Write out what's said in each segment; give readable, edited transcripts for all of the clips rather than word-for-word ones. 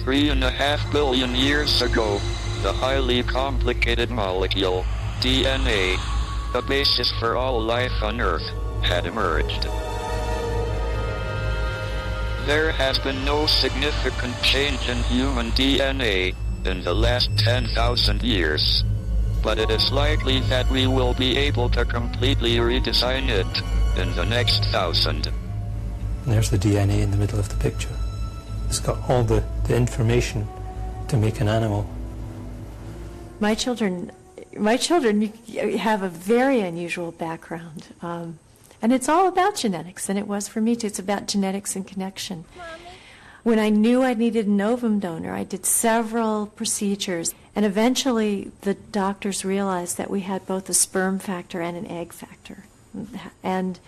3.5 billion years ago, the highly complicated molecule, DNA, the basis for all life on Earth, had emerged. There has been no significant change in human DNA in the last 10,000 years, but it is likely that we will be able to completely redesign it in the next 1,000. And there's the DNA in the middle of the picture. It's got all the information to make an animal. My children have a very unusual background. And it's all about genetics, and it was for me too. It's about genetics and connection. Mommy. When I knew I needed an ovum donor, I did several procedures, and eventually the doctors realized that we had both a sperm factor and an egg factor. And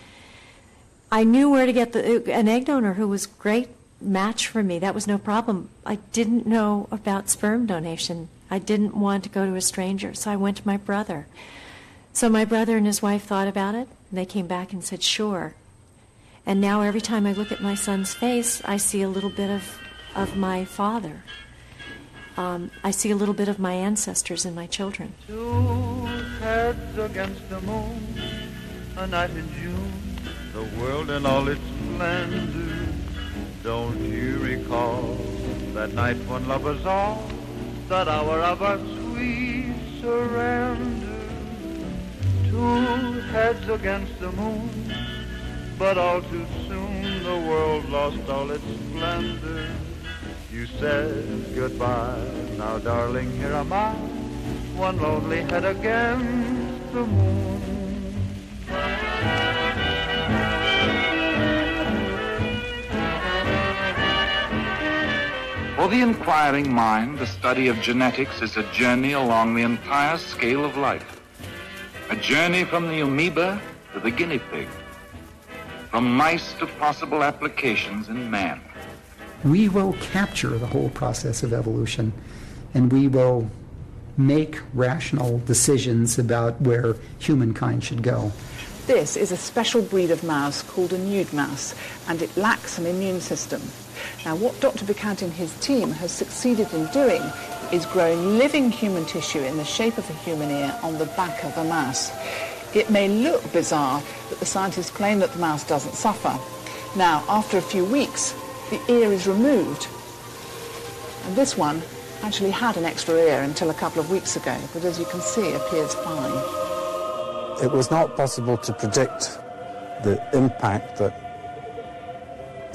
I knew where to get an egg donor who was a great match for me. That was no problem. I didn't know about sperm donation. I didn't want to go to a stranger, so I went to my brother. So my brother and his wife thought about it, and they came back and said, sure. And now every time I look at my son's face, I see a little bit of my father. I see a little bit of my ancestors in my children. 2 heads against the moon, a night in June, the world in all its splendor. Don't you recall that night when lovers all, that hour of our sweet surrender? 2 heads against the moon, but all too soon the world lost all its splendor. You said goodbye, now darling, here am I, one lonely head against the moon. For the inquiring mind, the study of genetics is a journey along the entire scale of life. A journey from the amoeba to the guinea pig, from mice to possible applications in man. We will capture the whole process of evolution, and we will make rational decisions about where humankind should go. This is a special breed of mouse called a nude mouse, and it lacks an immune system. Now, what Dr. Bicant and his team has succeeded in doing is growing living human tissue in the shape of a human ear on the back of a mouse. It may look bizarre, but the scientists claim that the mouse doesn't suffer. Now, after a few weeks, the ear is removed, and this one actually had an extra ear until a couple of weeks ago, but as you can see, appears fine. It was not possible to predict the impact that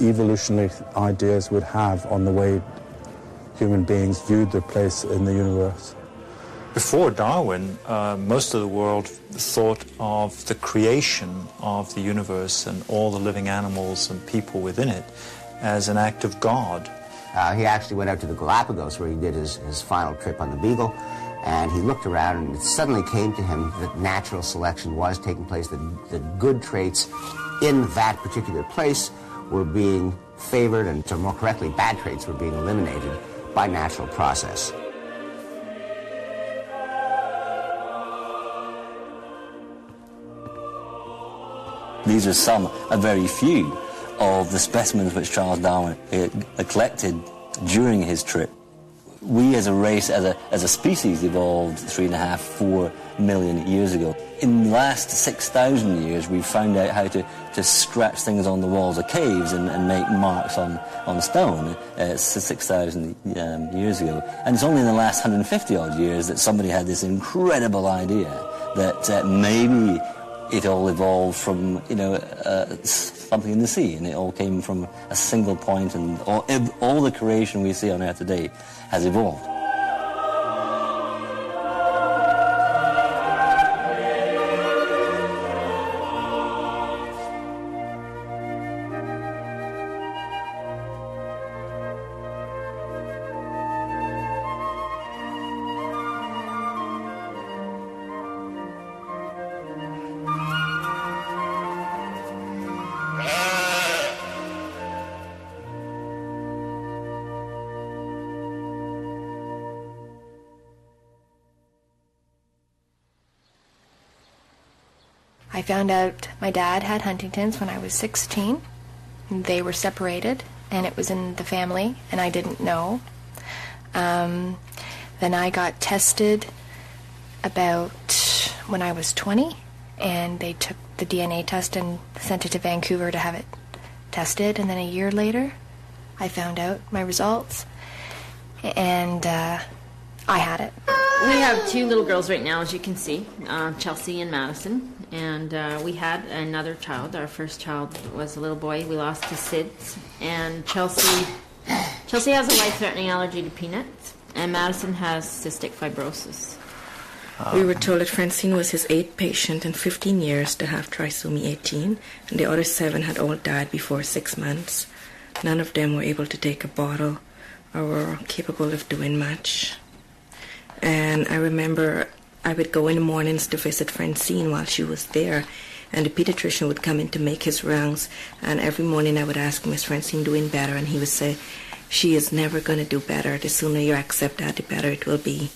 evolutionary ideas would have on the way human beings viewed their place in the universe. Before Darwin, most of the world thought of the creation of the universe and all the living animals and people within it as an act of God. He actually went out to the Galapagos where he did his final trip on the Beagle, and he looked around and it suddenly came to him that natural selection was taking place, that good traits in that particular place were being favored, and to more correctly, bad traits were being eliminated by natural process. These are a very few of the specimens which Charles Darwin collected during his trip. We as a race, as a species, evolved 3.5, 4 million years ago. In the last 6,000 years, we've found out how to scratch things on the walls of caves and make marks on stone. It's 6,000 years ago. And it's only in the last 150 odd years that somebody had this incredible idea that maybe it all evolved from, something in the sea, and it all came from a single point, and all the creation we see on Earth today has evolved. I found out my dad had Huntington's when I was 16. They were separated, and it was in the family, and I didn't know. Then I got tested about when I was 20, and they took the DNA test and sent it to Vancouver to have it tested, and then a year later I found out my results, and I had it. We have 2 little girls right now, as you can see, Chelsea and Madison, and we had another child. Our first child was a little boy. We lost to SIDS, and Chelsea has a life-threatening allergy to peanuts, and Madison has cystic fibrosis. We were told that Francine was his 8th patient in 15 years to have trisomy 18, and the other 7 had all died before 6 months. None of them were able to take a bottle or were capable of doing much. And I remember I would go in the mornings to visit Francine while she was there, and the pediatrician would come in to make his rounds, and every morning I would ask him, is Francine doing better? And he would say, she is never going to do better. The sooner you accept that, the better it will be.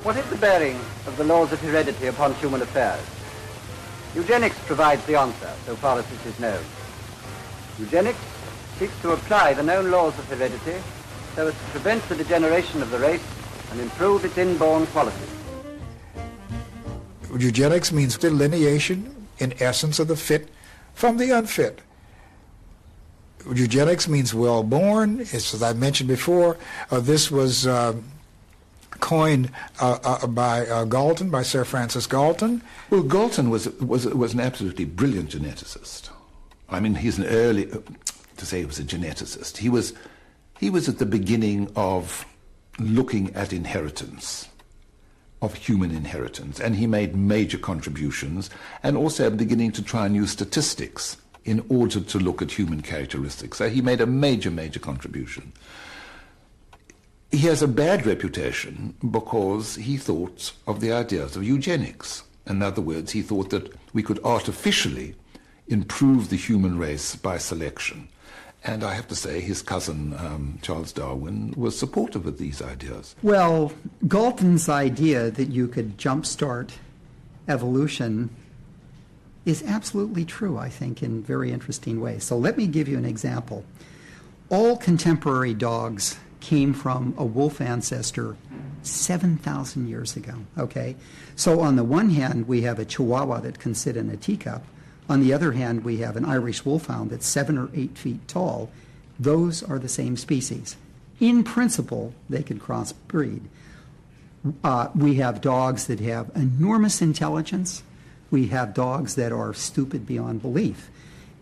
What is the bearing of the laws of heredity upon human affairs? Eugenics provides the answer, so far as this is known. Eugenics seeks to apply the known laws of heredity so as to prevent the degeneration of the race and improve its inborn qualities. Eugenics means delineation, in essence, of the fit from the unfit. Eugenics means well-born. As I mentioned before, this was coined by Galton, by Sir Francis Galton. Well, Galton was an absolutely brilliant geneticist. I mean, he's an early, to say he was a geneticist. He was at the beginning of looking at inheritance, of human inheritance, and he made major contributions, and also beginning to try and use statistics in order to look at human characteristics. So he made a major, major contribution. He has a bad reputation because he thought of the ideas of eugenics. In other words, he thought that we could artificially improve the human race by selection. And I have to say his cousin, Charles Darwin, was supportive of these ideas. Well, Galton's idea that you could jumpstart evolution is absolutely true, I think, in very interesting ways. So let me give you an example. All contemporary dogs came from a wolf ancestor 7,000 years ago, okay? So on the one hand, we have a Chihuahua that can sit in a teacup. On the other hand, we have an Irish Wolfhound that's 7 or 8 feet tall. Those are the same species. In principle, they could crossbreed. We have dogs that have enormous intelligence. We have dogs that are stupid beyond belief.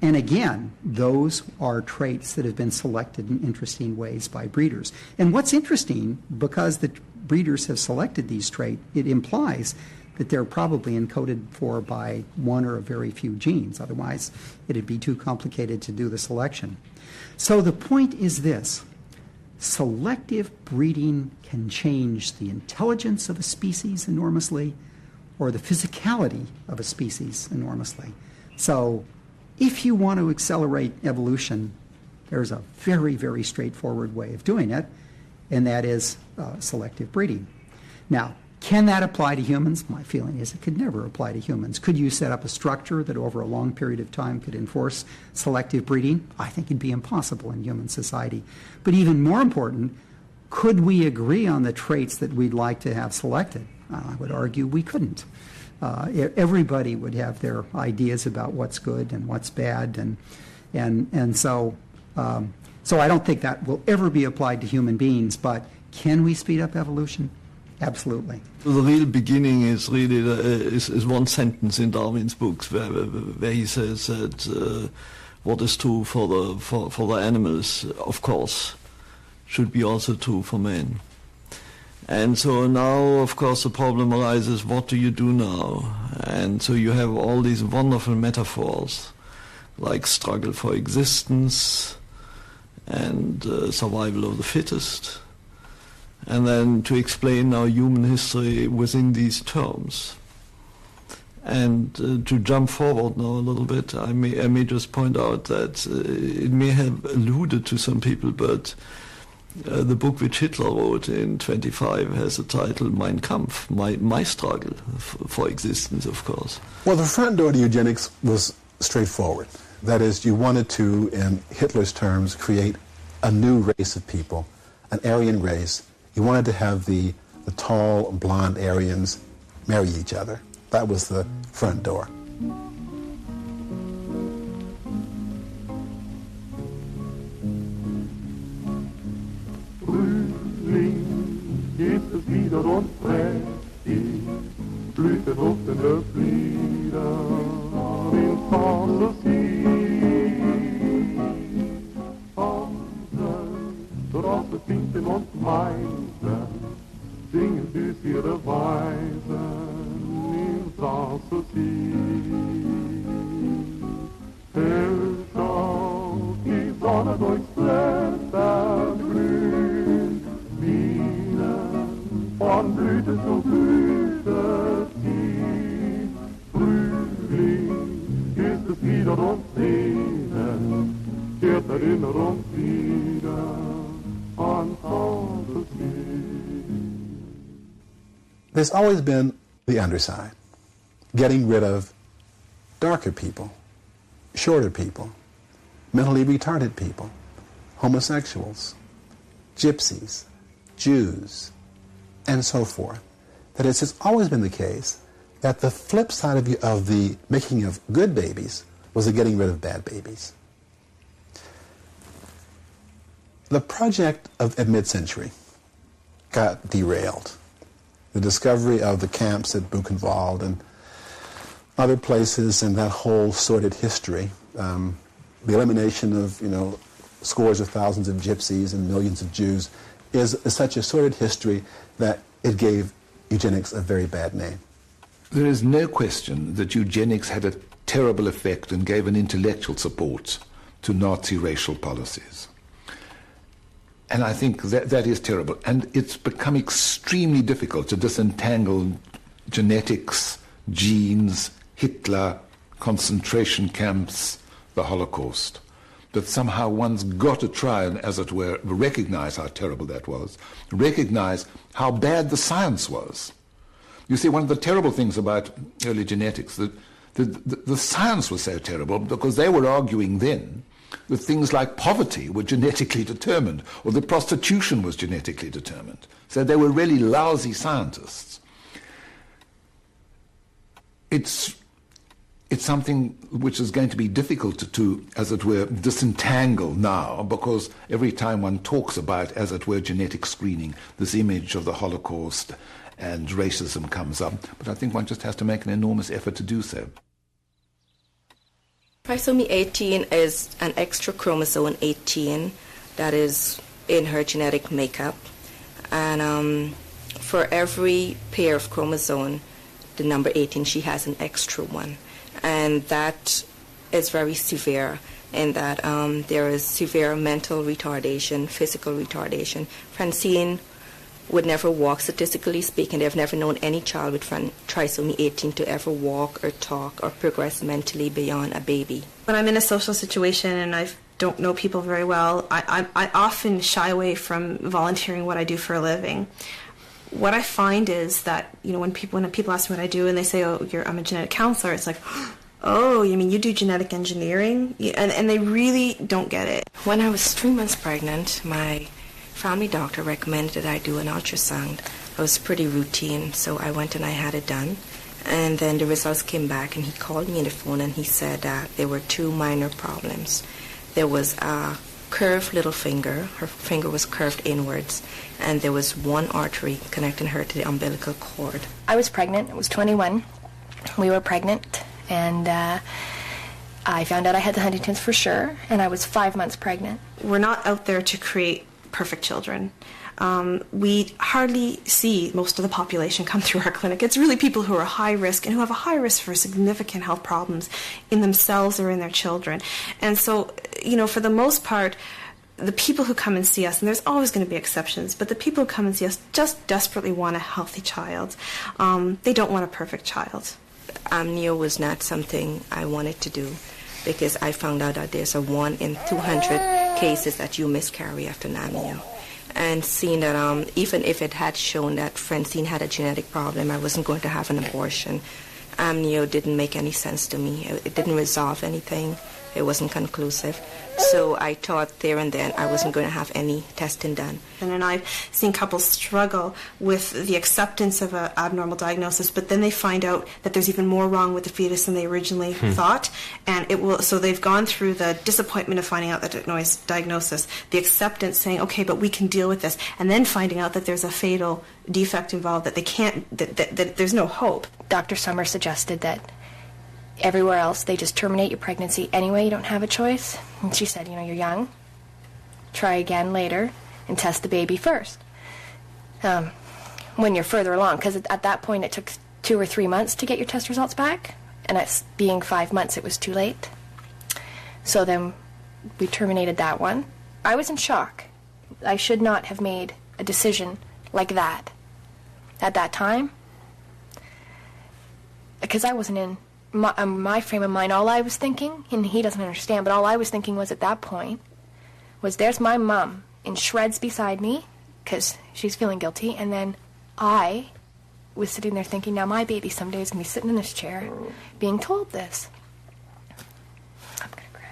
And again, those are traits that have been selected in interesting ways by breeders. And what's interesting, because the breeders have selected these traits, it implies that they're probably encoded for by one or a very few genes. Otherwise, it'd be too complicated to do the selection. So the point is this: selective breeding can change the intelligence of a species enormously, or the physicality of a species enormously. So if you want to accelerate evolution, there's a very, very straightforward way of doing it, and that is selective breeding. Now, can that apply to humans? My feeling is it could never apply to humans. Could you set up a structure that over a long period of time could enforce selective breeding? I think it'd be impossible in human society. But even more important, could we agree on the traits that we'd like to have selected? I would argue we couldn't. Everybody would have their ideas about what's good and what's bad, and so I don't think that will ever be applied to human beings. But can we speed up evolution? Absolutely. The real beginning is really is one sentence in Darwin's books where he says that what is true for the animals, of course, should be also true for men. And so now, of course, the problem arises, what do you do now? And so you have all these wonderful metaphors, like struggle for existence and survival of the fittest. And then to explain now human history within these terms. And to jump forward now a little bit, I may just point out that it may have alluded to some people, but The book which Hitler wrote in 1925 has the title Mein Kampf, my struggle for existence, of course. Well, the front door to eugenics was straightforward. That is, you wanted to, in Hitler's terms, create a new race of people, an Aryan race. You wanted to have the tall, blonde Aryans marry each other. That was the front door. Geht es wieder und prächtig, blühte duftende Flieder in Fantasie. Unsere Finken und Meisen singen süß ihre Weisen in Fantasie. Hell schaut die Sonne durchs Blättergrün, von Blüte zu Blüte zieht. Frühling ist es wieder und sehnen, kehrt Erinnerung wieder an Fantasie. There's always been the underside, getting rid of darker people, shorter people, mentally retarded people, homosexuals, gypsies, Jews, and so forth. That it's always been the case that the flip side of the making of good babies was the getting rid of bad babies. The project at mid-century got derailed. The discovery of the camps at Buchenwald and other places and that whole sordid history, the elimination of, scores of thousands of gypsies and millions of Jews is such a sordid history that it gave eugenics a very bad name. There is no question that eugenics had a terrible effect and gave an intellectual support to Nazi racial policies. And I think that is terrible. And it's become extremely difficult to disentangle genetics, genes, Hitler, concentration camps, the Holocaust. That somehow one's got to try and, as it were, recognize how terrible that was, recognize how bad the science was. You see, one of the terrible things about early genetics, that the science was so terrible because they were arguing then that things like poverty were genetically determined, or that prostitution was genetically determined. So they were really lousy scientists. It's something which is going to be difficult to, as it were, disentangle now, because every time one talks about, as it were, genetic screening, this image of the Holocaust and racism comes up. But I think one just has to make an enormous effort to do so. Trisomy 18 is an extra chromosome 18 that is in her genetic makeup. And for every pair of chromosomes, the number 18, she has an extra one. And that is very severe in that there is severe mental retardation, physical retardation. Francine would never walk, statistically speaking. They've never known any child with trisomy 18 to ever walk or talk or progress mentally beyond a baby. When I'm in a social situation and I don't know people very well, I often shy away from volunteering what I do for a living. What I find is that, when people ask me what I do and they say, oh, I'm a genetic counselor, it's like, oh, you mean you do genetic engineering? And they really don't get it. When I was 3 months pregnant, my family doctor recommended that I do an ultrasound. It was pretty routine, so I went and I had it done. And then the results came back, and he called me on the phone, and he said that there were 2 minor problems. There was a curved little finger. Her finger was curved inwards, and there was 1 artery connecting her to the umbilical cord. I was pregnant. I was 21. We were pregnant, and I found out I had the Huntington's for sure, and I was 5 months pregnant. We're not out there to create perfect children. We hardly see most of the population come through our clinic. It's really people who are high risk and who have a high risk for significant health problems in themselves or in their children. And so, for the most part, the people who come and see us, and there's always going to be exceptions, but the people who come and see us just desperately want a healthy child. They don't want a perfect child. Amnio was not something I wanted to do because I found out that there's a 1 in 200 cases that you miscarry after an amnio. and seeing that even if it had shown that Francine had a genetic problem, I wasn't going to have an abortion. Amnio didn't make any sense to me. It didn't resolve anything. It wasn't conclusive. So I thought there and then I wasn't going to have any testing done. And I've seen couples struggle with the acceptance of an abnormal diagnosis, but then they find out that there's even more wrong with the fetus than they originally thought. And so they've gone through the disappointment of finding out that diagnosis, the acceptance saying, okay, but we can deal with this, and then finding out that there's a fatal defect involved, that they can't, that there's no hope. Dr. Summer suggested that everywhere else they just terminate your pregnancy anyway, you don't have a choice. And she said, you're young, try again later and test the baby first when you're further along, because at that point it took 2 or 3 months to get your test results back, and at being 5 months it was too late. So then we terminated that one. I was in shock. I should not have made a decision like that at that time, because I wasn't in my frame of mind. All I was thinking, and he doesn't understand, but all I was thinking was at that point was, there's my mom in shreds beside me because she's feeling guilty, and then I was sitting there thinking, now my baby someday is going to be sitting in this chair being told this. I'm going to cry.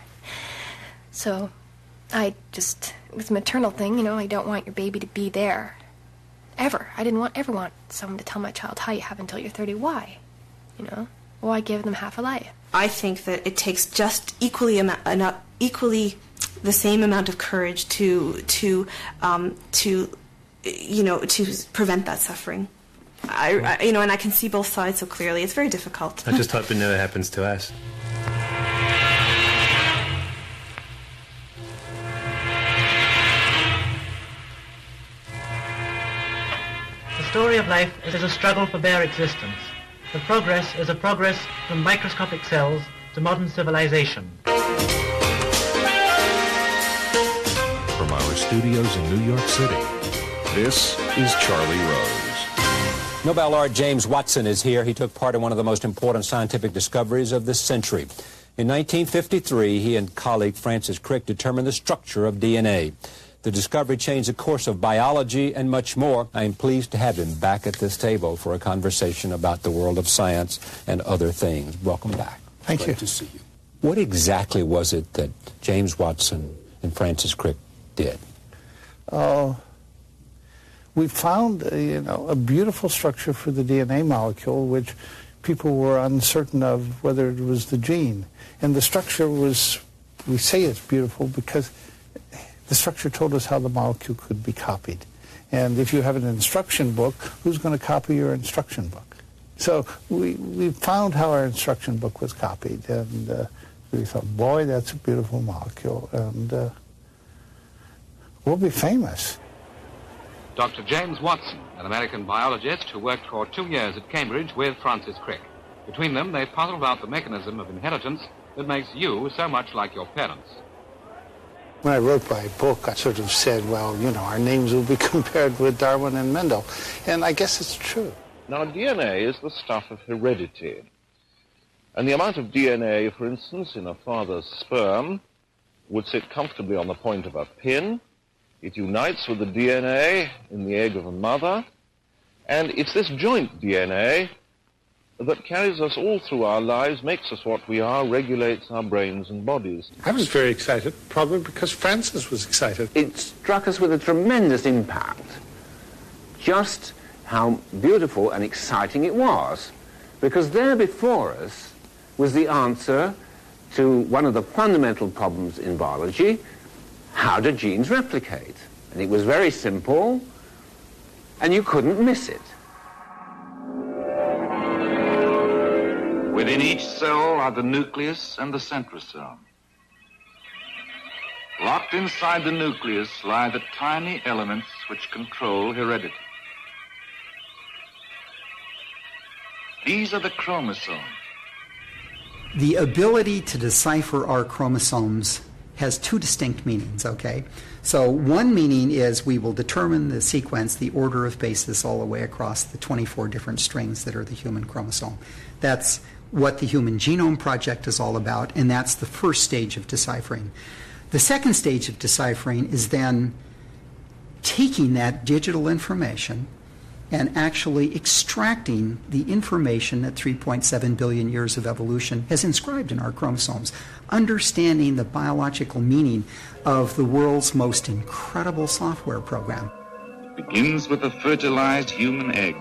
So it was a maternal thing, I don't want your baby to be there ever. I didn't ever want someone to tell my child how you have until you're 30. Why? Why give them half a life? I think that it takes just equally the same amount of courage to prevent that suffering. And I can see both sides so clearly. It's very difficult. I just hope it never happens to us. The story of life is a struggle for bare existence. The progress is a progress from microscopic cells to modern civilization. From our studios in New York City, this is Charlie Rose. Nobel laureate James Watson is here. He took part in one of the most important scientific discoveries of this century. In 1953, he and colleague Francis Crick determined the structure of DNA. The discovery changed the course of biology and much more. I am pleased to have him back at this table for a conversation about the world of science and other things. Welcome back. Thank you. Great to see you. What exactly was it that James Watson and Francis Crick did? We found a beautiful structure for the DNA molecule, which people were uncertain of whether it was the gene. And the structure was, we say it's beautiful because the structure told us how the molecule could be copied. And if you have an instruction book, who's going to copy your instruction book? So we found how our instruction book was copied, and we thought, boy, that's a beautiful molecule, and we'll be famous. Dr. James Watson, an American biologist who worked for 2 years at Cambridge with Francis Crick. Between them, they puzzled out the mechanism of inheritance that makes you so much like your parents. When I wrote my book, I sort of said, well, our names will be compared with Darwin and Mendel. And I guess it's true. Now, DNA is the stuff of heredity. And the amount of DNA, for instance, in a father's sperm would sit comfortably on the point of a pin. It unites with the DNA in the egg of a mother. And it's this joint DNA that carries us all through our lives, makes us what we are, regulates our brains and bodies. I was very excited, probably because Francis was excited. It struck us with a tremendous impact, just how beautiful and exciting it was, because there before us was the answer to one of the fundamental problems in biology: how do genes replicate? And it was very simple, and you couldn't miss it. Within each cell are the nucleus and the centrosome. Locked inside the nucleus lie the tiny elements which control heredity. These are the chromosomes. The ability to decipher our chromosomes has two distinct meanings, okay? So one meaning is we will determine the sequence, the order of basis all the way across the 24 different strings that are the human chromosome. That's what the Human Genome Project is all about, and that's the first stage of deciphering. The second stage of deciphering is then taking that digital information and actually extracting the information that 3.7 billion years of evolution has inscribed in our chromosomes, understanding the biological meaning of the world's most incredible software program. It begins with a fertilized human egg,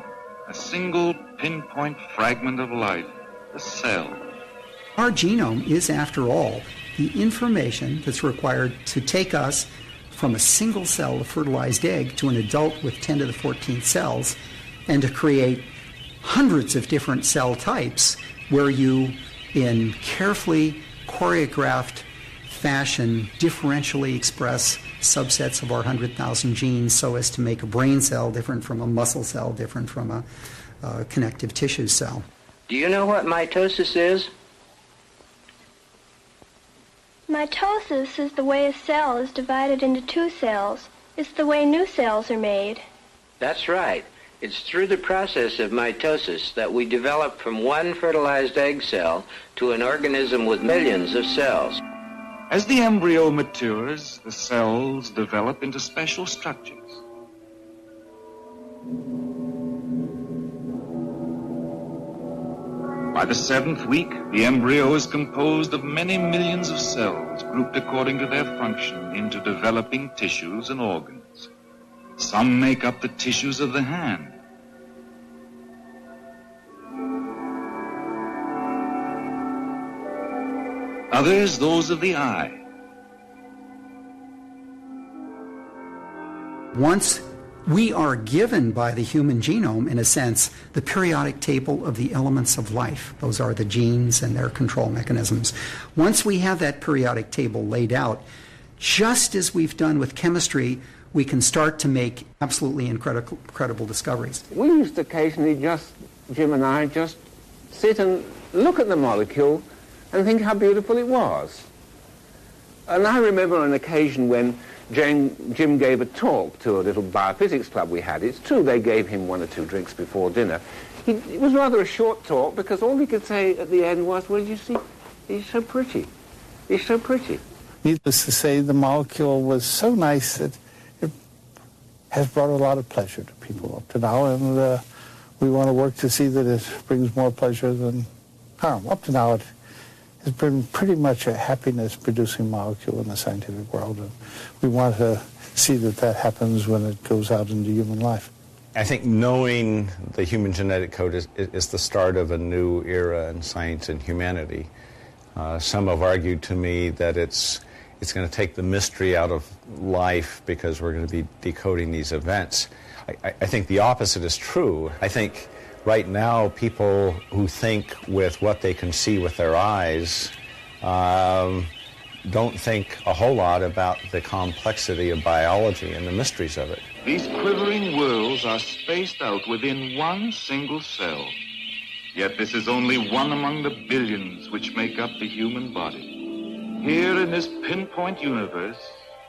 a single pinpoint fragment of life, the cell. Our genome is, after all, the information that's required to take us from a single cell, a fertilized egg, to an adult with 10 to the 14th cells, and to create hundreds of different cell types where you, in carefully choreographed fashion, differentially express subsets of our 100,000 genes so as to make a brain cell different from a muscle cell, different from a connective tissue cell. Do you know what mitosis is? Mitosis is the way a cell is divided into two cells. It's the way new cells are made. That's right. It's through the process of mitosis that we develop from one fertilized egg cell to an organism with millions of cells. As the embryo matures, the cells develop into special structures. By the 7th week, the embryo is composed of many millions of cells grouped according to their function into developing tissues and organs. Some make up the tissues of the hand. Others, those of the eye. Once we are given by the human genome, in a sense, the periodic table of the elements of life. Those are the genes and their control mechanisms. Once we have that periodic table laid out, just as we've done with chemistry, we can start to make absolutely incredible discoveries. We used to occasionally Jim and I, just sit and look at the molecule and think how beautiful it was. And I remember an occasion when Jim gave a talk to a little biophysics club we had. It's true they gave him 1 or 2 drinks before dinner. It was rather a short talk because all he could say at the end was, well, you see, he's so pretty. He's so pretty. Needless to say, the molecule was so nice that it has brought a lot of pleasure to people up to now, and we want to work to see that it brings more pleasure than harm. Up to now, it has been pretty much a happiness-producing molecule in the scientific world, and we want to see that that happens when it goes out into human life. I think knowing the human genetic code is the start of a new era in science and humanity. Some have argued to me that it's going to take the mystery out of life because we're going to be decoding these events. I think the opposite is true. I think right now, people who think with what they can see with their eyes don't think a whole lot about the complexity of biology and the mysteries of it. These quivering worlds are spaced out within one single cell. Yet this is only one among the billions which make up the human body. Here in this pinpoint universe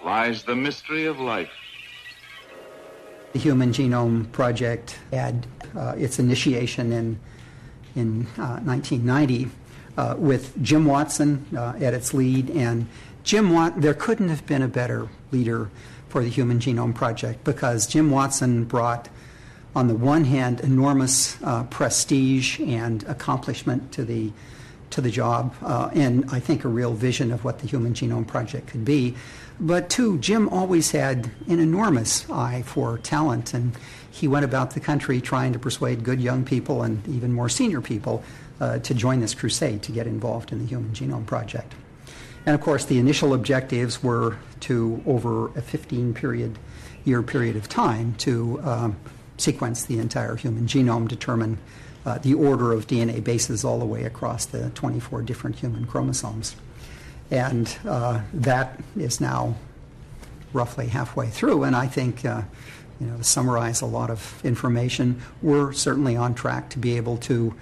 lies the mystery of life. The Human Genome Project had its initiation in 1990 with Jim Watson at its lead. And there couldn't have been a better leader for the Human Genome Project because Jim Watson brought, on the one hand, enormous prestige and accomplishment to the job, and I think a real vision of what the Human Genome Project could be. But two, Jim always had an enormous eye for talent, and he went about the country trying to persuade good young people and even more senior people to join this crusade to get involved in the Human Genome Project. And of course, the initial objectives were to, over a 15-year period of time, to sequence the entire human genome, determine the order of DNA bases all the way across the 24 different human chromosomes. And that is now roughly halfway through, and I think, to summarize a lot of information, we're certainly on track to be able to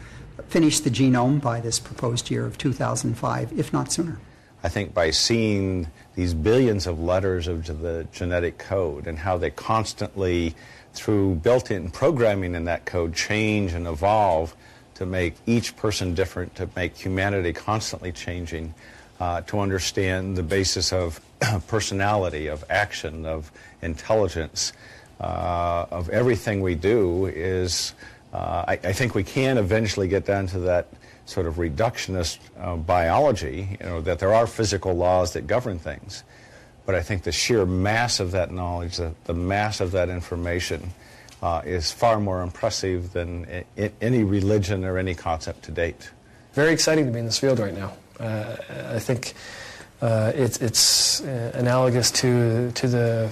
finish the genome by this proposed year of 2005, if not sooner. I think by seeing these billions of letters of the genetic code and how they constantly, through built-in programming in that code, change and evolve to make each person different, to make humanity constantly changing, to understand the basis of personality, of action, of intelligence, of everything we do is, I think we can eventually get down to that sort of reductionist biology, that there are physical laws that govern things. But I think the sheer mass of that knowledge, the mass of that information, is far more impressive than any religion or any concept to date. Very exciting to be in this field right now. I think it's analogous to the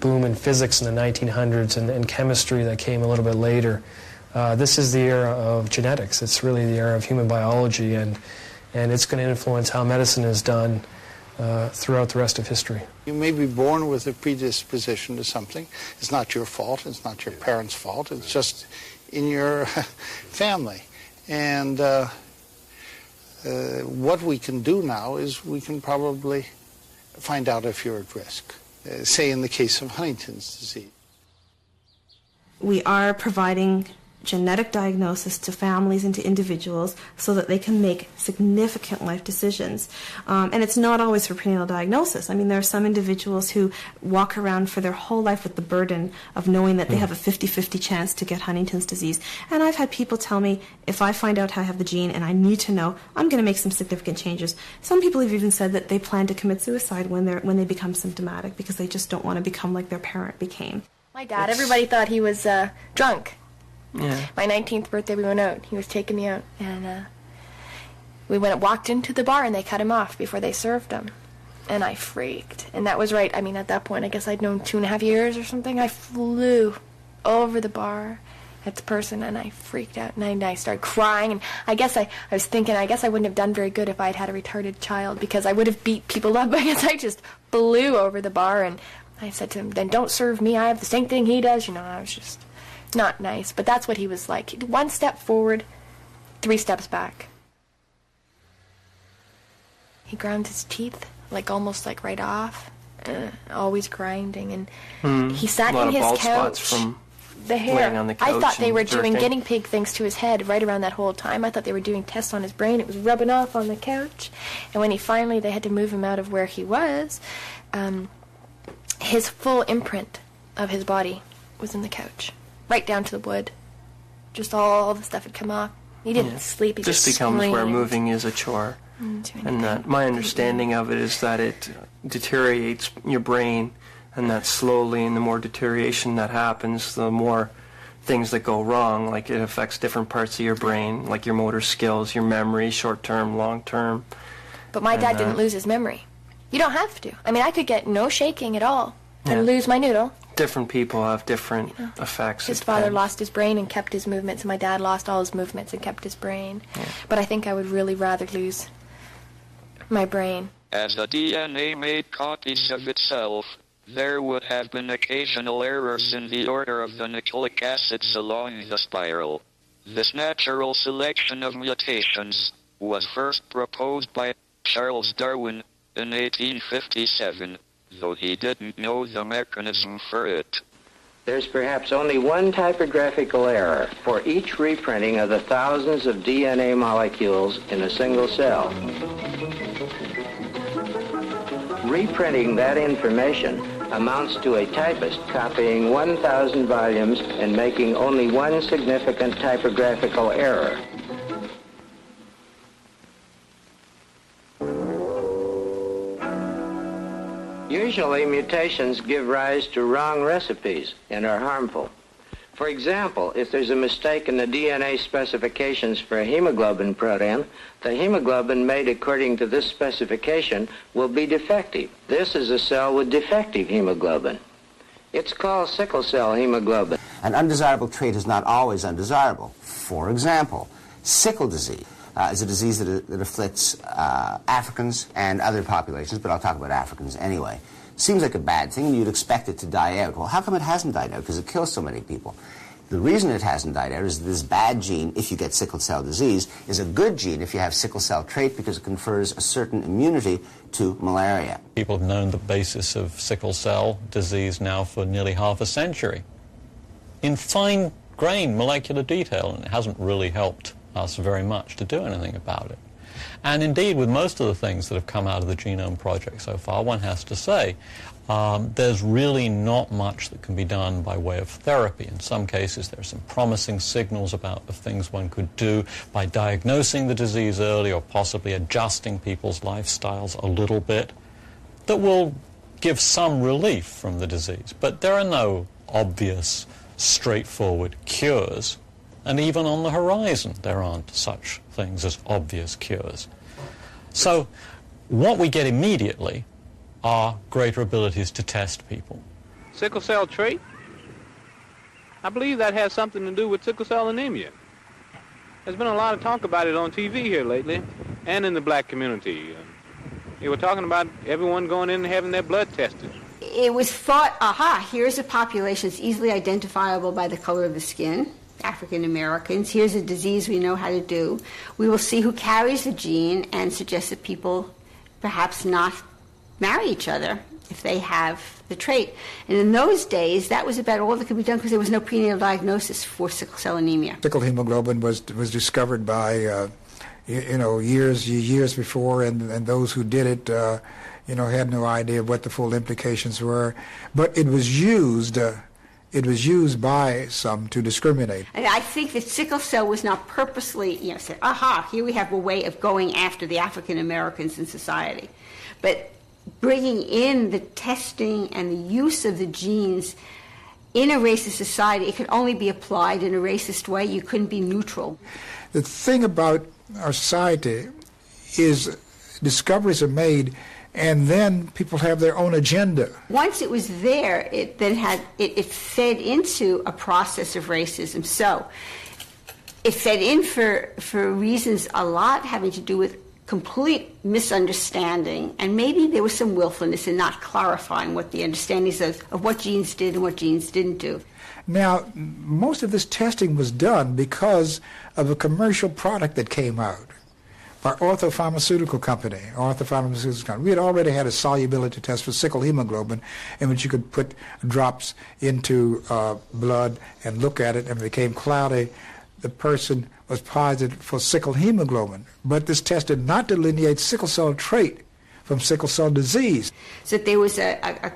boom in physics in the 1900s and chemistry that came a little bit later. This is the era of genetics. It's really the era of human biology, and it's going to influence how medicine is done throughout the rest of history. You may be born with a predisposition to something. It's not your fault. It's not your parents' fault. It's just in your family. And what we can do now is we can probably find out if you're at risk, say in the case of Huntington's disease. We are providing genetic diagnosis to families and to individuals so that they can make significant life decisions. And it's not always for prenatal diagnosis. I mean, there are some individuals who walk around for their whole life with the burden of knowing that they have a 50-50 chance to get Huntington's disease. And I've had people tell me, if I find out I have the gene and I need to know, I'm going to make some significant changes. Some people have even said that they plan to commit suicide when they become symptomatic because they just don't want to become like their parent became. My dad, everybody thought he was drunk. Yeah. My 19th birthday, we went out. He was taking me out, and we walked into the bar, and they cut him off before they served him. And I freaked. And that was right. I mean, at that point, I guess I'd known 2.5 years or something. I flew over the bar at the person, and I freaked out. And I started crying. And I guess I was thinking, I guess I wouldn't have done very good if I'd had a retarded child, because I would have beat people up. I guess I just flew over the bar, and I said to him, then don't serve me. I have the same thing he does. I was just not nice. But that's what he was like. 1 step forward, 3 steps back. He ground his teeth, almost right off, always grinding. And he sat in his bald couch. Spots from the hair. laying on the couch. I thought they were doing surfing. guinea pig things to his head right around that whole time. I thought they were doing tests on his brain. It was rubbing off on the couch. And when they had to move him out of where he was, his full imprint of his body was in the couch, right down to the wood. Just all the stuff had come off. He didn't sleep. He just becomes screamed. where moving is a chore. And that my understanding of it is that it deteriorates your brain, and that slowly, and the more deterioration that happens, the more things that go wrong. Like, it affects different parts of your brain, like your motor skills, your memory, short-term, long-term. But my dad didn't lose his memory. You don't have to. I mean, I could get no shaking at all and lose my noodle. Different people have different effects. His father lost his brain and kept his movements, and my dad lost all his movements and kept his brain. Yeah. But I think I would really rather lose my brain. As the DNA made copies of itself, there would have been occasional errors in the order of the nucleic acids along the spiral. This natural selection of mutations was first proposed by Charles Darwin in 1857, though he didn't know the mechanism for it. There's perhaps only one typographical error for each reprinting of the thousands of DNA molecules in a single cell. Reprinting that information amounts to a typist copying 1,000 volumes and making only one significant typographical error. Usually, mutations give rise to wrong recipes and are harmful. For example, if there's a mistake in the DNA specifications for a hemoglobin protein, the hemoglobin made according to this specification will be defective. This is a cell with defective hemoglobin. It's called sickle cell hemoglobin. An undesirable trait is not always undesirable. For example, sickle disease is a disease that afflicts Africans and other populations, but I'll talk about Africans anyway. Seems like a bad thing, and you'd expect it to die out. Well, how come it hasn't died out? Because it kills so many people. The reason it hasn't died out is this bad gene, if you get sickle cell disease, is a good gene if you have sickle cell trait because it confers a certain immunity to malaria. People have known the basis of sickle cell disease now for nearly half a century in fine-grained molecular detail, and it hasn't really helped us very much to do anything about it. And indeed, with most of the things that have come out of the Genome Project so far, one has to say, there's really not much that can be done by way of therapy. In some cases, there are some promising signals about the things one could do by diagnosing the disease early or possibly adjusting people's lifestyles a little bit that will give some relief from the disease. But there are no obvious, straightforward cures. And even on the horizon, there aren't such things as obvious cures. So what we get immediately are greater abilities to test people. Sickle cell trait? I believe that has something to do with sickle cell anemia. There's been a lot of talk about it on TV here lately and in the black community. They were talking about everyone going in and having their blood tested. It was thought, aha, here's a population that's easily identifiable by the color of the skin, African Americans. Here's a disease we know how to do. We will see who carries the gene and suggest that people perhaps not marry each other if they have the trait. And in those days, that was about all that could be done because there was no prenatal diagnosis for sickle cell anemia. Sickle hemoglobin was discovered by years before, and those who did it had no idea what the full implications were. But it was used by some to discriminate. And I think that sickle cell was not purposely, said, aha, here we have a way of going after the African Americans in society. But bringing in the testing and the use of the genes in a racist society, it could only be applied in a racist way. You couldn't be neutral. The thing about our society is discoveries are made and then people have their own agenda. Once it was there, it then it fed into a process of racism. So it fed in for reasons a lot having to do with complete misunderstanding, and maybe there was some willfulness in not clarifying what the understandings of what genes did and what genes didn't do. Now, most of this testing was done because of a commercial product that came out by Ortho Pharmaceutical Company. We had already had a solubility test for sickle hemoglobin in which you could put drops into blood and look at it, and it became cloudy. The person was positive for sickle hemoglobin, but this test did not delineate sickle cell trait from sickle cell disease. So there was a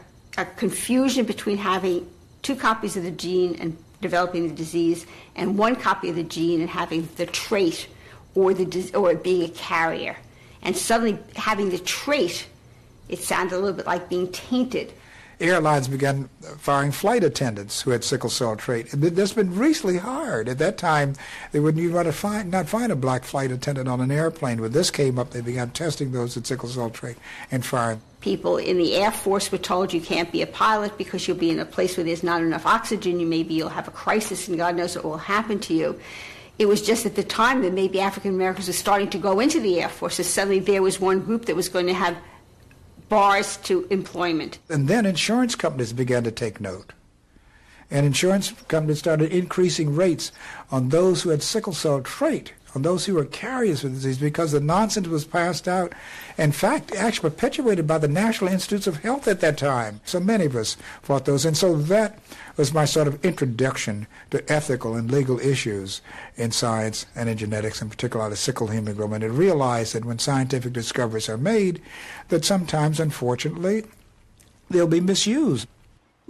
confusion between having 2 copies of the gene and developing the disease, and 1 copy of the gene and having the trait or being a carrier. And suddenly having the trait, it sounded a little bit like being tainted. Airlines began firing flight attendants who had sickle cell trait. That's been recently hard. At that time, they wouldn't even not find a black flight attendant on an airplane. When this came up, they began testing those with sickle cell trait and firing. People in the Air Force were told you can't be a pilot because you'll be in a place where there's not enough oxygen. You'll have a crisis, and God knows what will happen to you. It was just at the time that maybe African Americans were starting to go into the Air Force, so suddenly there was one group that was going to have bars to employment. And then insurance companies began to take note. And insurance companies started increasing rates on those who had sickle cell trait, on those who were carriers of the disease, because the nonsense was passed out. In fact, actually perpetuated by the National Institutes of Health at that time. So many of us fought those. And so that was my sort of introduction to ethical and legal issues in science and in genetics, in particular the sickle hemoglobin, and realized that when scientific discoveries are made, that sometimes, unfortunately, they'll be misused.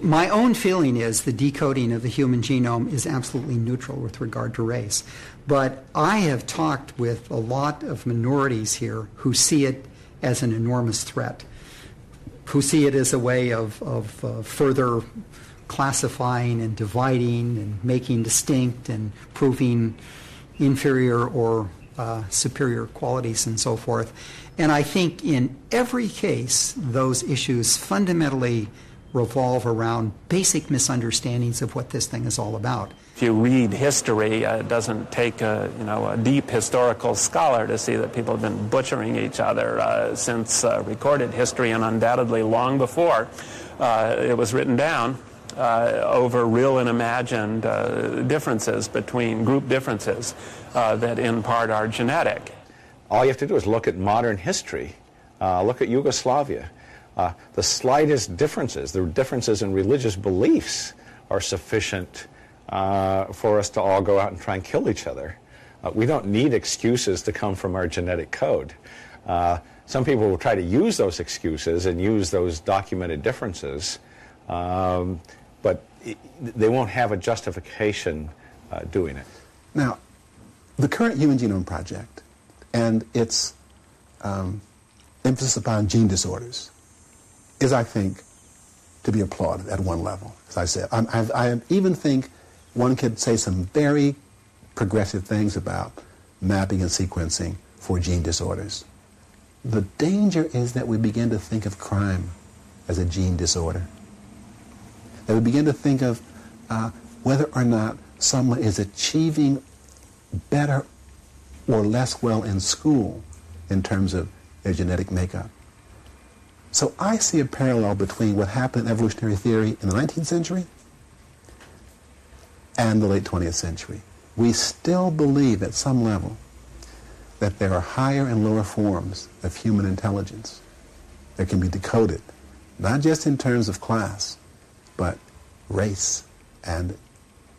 My own feeling is the decoding of the human genome is absolutely neutral with regard to race. But I have talked with a lot of minorities here who see it as an enormous threat, who see it as a way of further classifying and dividing and making distinct and proving inferior or superior qualities and so forth. And I think in every case, those issues fundamentally revolve around basic misunderstandings of what this thing is all about. If you read history, it doesn't take a deep historical scholar to see that people have been butchering each other since recorded history, and undoubtedly long before it was written down over real and imagined differences between group differences that in part are genetic. All you have to do is look at modern history. Look at Yugoslavia. The slightest differences, the differences in religious beliefs, are sufficient for us to all go out and try and kill each other. We don't need excuses to come from our genetic code. Some people will try to use those excuses and use those documented differences, but they won't have a justification doing it. Now, the current Human Genome Project and its emphasis upon gene disorders is, I think, to be applauded at one level. As I said, I even think one could say some very progressive things about mapping and sequencing for gene disorders. The danger is that we begin to think of crime as a gene disorder. That we begin to think of whether or not someone is achieving better or less well in school in terms of their genetic makeup. So I see a parallel between what happened in evolutionary theory in the 19th century and the late 20th century. We still believe at some level that there are higher and lower forms of human intelligence that can be decoded, not just in terms of class, but race and,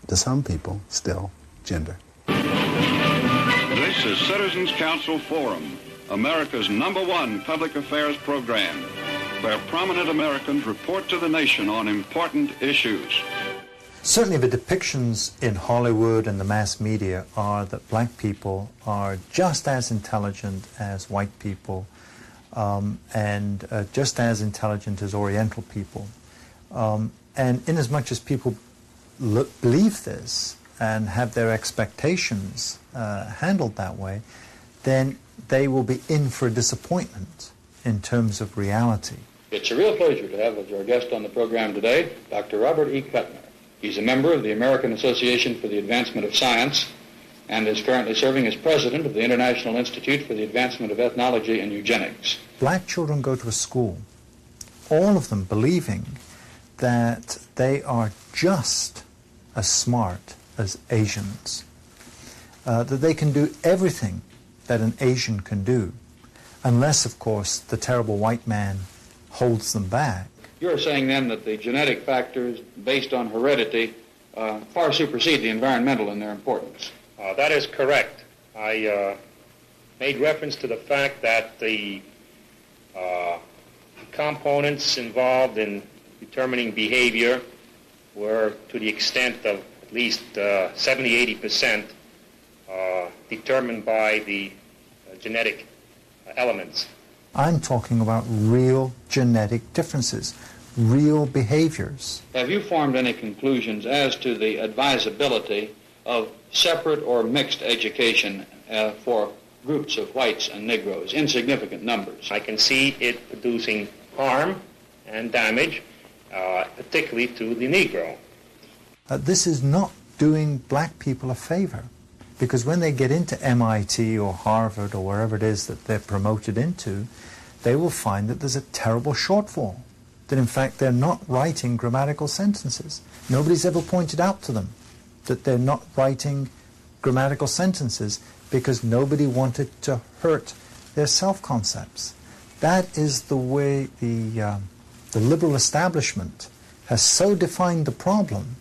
to some people, still gender. This is Citizens Council Forum, America's #1 public affairs program, where prominent Americans report to the nation on important issues. Certainly the depictions in Hollywood and the mass media are that black people are just as intelligent as white people and just as intelligent as Oriental people. And inasmuch as people believe this and have their expectations handled that way, then they will be in for a disappointment in terms of reality. It's a real pleasure to have as our guest on the program today, Dr. Robert E. Kuttner. He's a member of the American Association for the Advancement of Science and is currently serving as president of the International Institute for the Advancement of Ethnology and Eugenics. Black children go to a school, all of them believing that they are just as smart as Asians, that they can do everything that an Asian can do, unless, of course, the terrible white man holds them back. You're saying then that the genetic factors based on heredity far supersede the environmental in their importance. That is correct. I made reference to the fact that the components involved in determining behavior were to the extent of at least 70-80% determined by the genetic elements. I'm talking about real genetic differences, real behaviors. Have you formed any conclusions as to the advisability of separate or mixed education for groups of whites and Negroes in significant numbers? I can see it producing harm and damage, particularly to the Negro. This is not doing black people a favor, because when they get into MIT or Harvard or wherever it is that they're promoted into, they will find that there's a terrible shortfall, that in fact they're not writing grammatical sentences. Nobody's ever pointed out to them that they're not writing grammatical sentences because nobody wanted to hurt their self-concepts. That is the way the liberal establishment has so defined the problem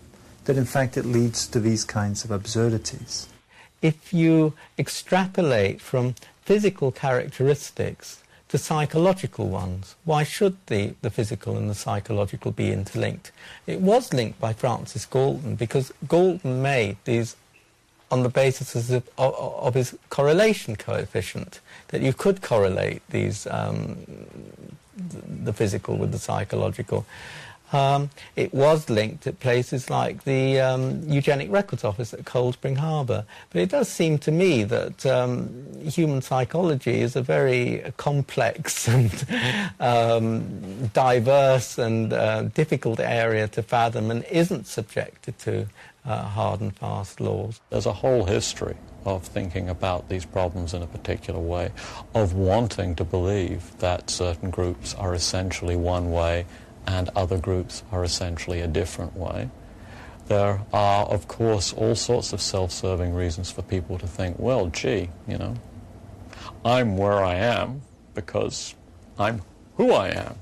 that in fact it leads to these kinds of absurdities. If you extrapolate from physical characteristics to psychological ones, why should the physical and the psychological be interlinked? It was linked by Francis Galton, because Galton made these on the basis of his correlation coefficient, that you could correlate these the physical with the psychological. It was linked at places like the Eugenic Records Office at Cold Spring Harbor. But it does seem to me that human psychology is a very complex and diverse and difficult area to fathom and isn't subjected to hard and fast laws. There's a whole history of thinking about these problems in a particular way, of wanting to believe that certain groups are essentially one way and other groups are essentially a different way. There are, of course, all sorts of self-serving reasons for people to think, well, gee, you know, I'm where I am because I'm who I am.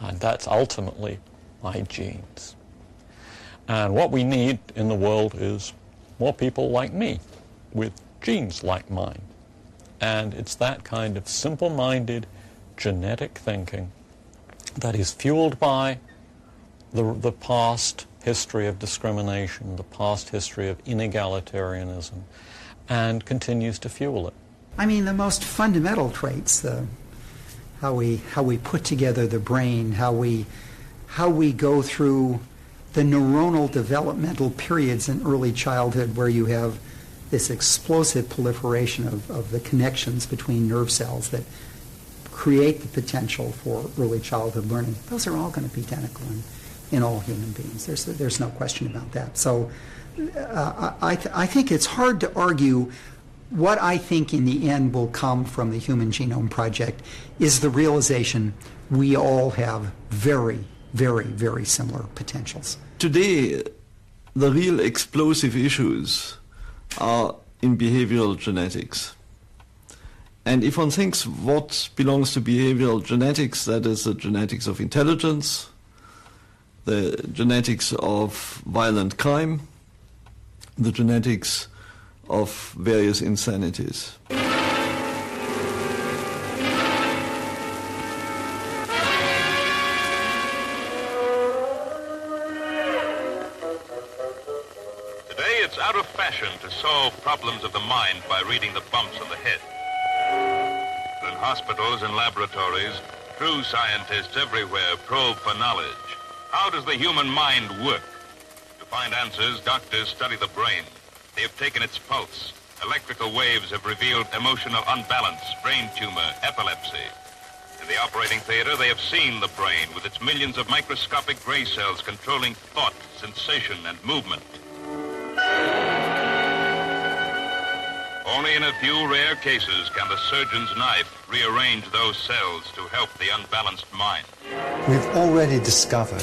And that's ultimately my genes. And what we need in the world is more people like me with genes like mine. And it's that kind of simple-minded genetic thinking that is fueled by the past history of discrimination, the past history of inegalitarianism, and continues to fuel it. I mean, the most fundamental traits, how we put together the brain, how we go through the neuronal developmental periods in early childhood where you have this explosive proliferation of the connections between nerve cells that create the potential for early childhood learning. Those are all going to be identical in all human beings. There's no question about that. So I think it's hard to argue. What I think in the end will come from the Human Genome Project is the realization we all have very, very, very similar potentials. Today, the real explosive issues are in behavioral genetics. And if one thinks what belongs to behavioral genetics, that is the genetics of intelligence, the genetics of violent crime, the genetics of various insanities. Today it's out of fashion to solve problems of the mind by reading the bumps on the head. In hospitals and laboratories, true scientists everywhere probe for knowledge. How does the human mind work? To find answers, doctors study the brain. They have taken its pulse. Electrical waves have revealed emotional unbalance, brain tumor, epilepsy. In the operating theater, they have seen the brain with its millions of microscopic gray cells controlling thought, sensation, and movement. Only in a few rare cases can the surgeon's knife rearrange those cells to help the unbalanced mind. We've already discovered,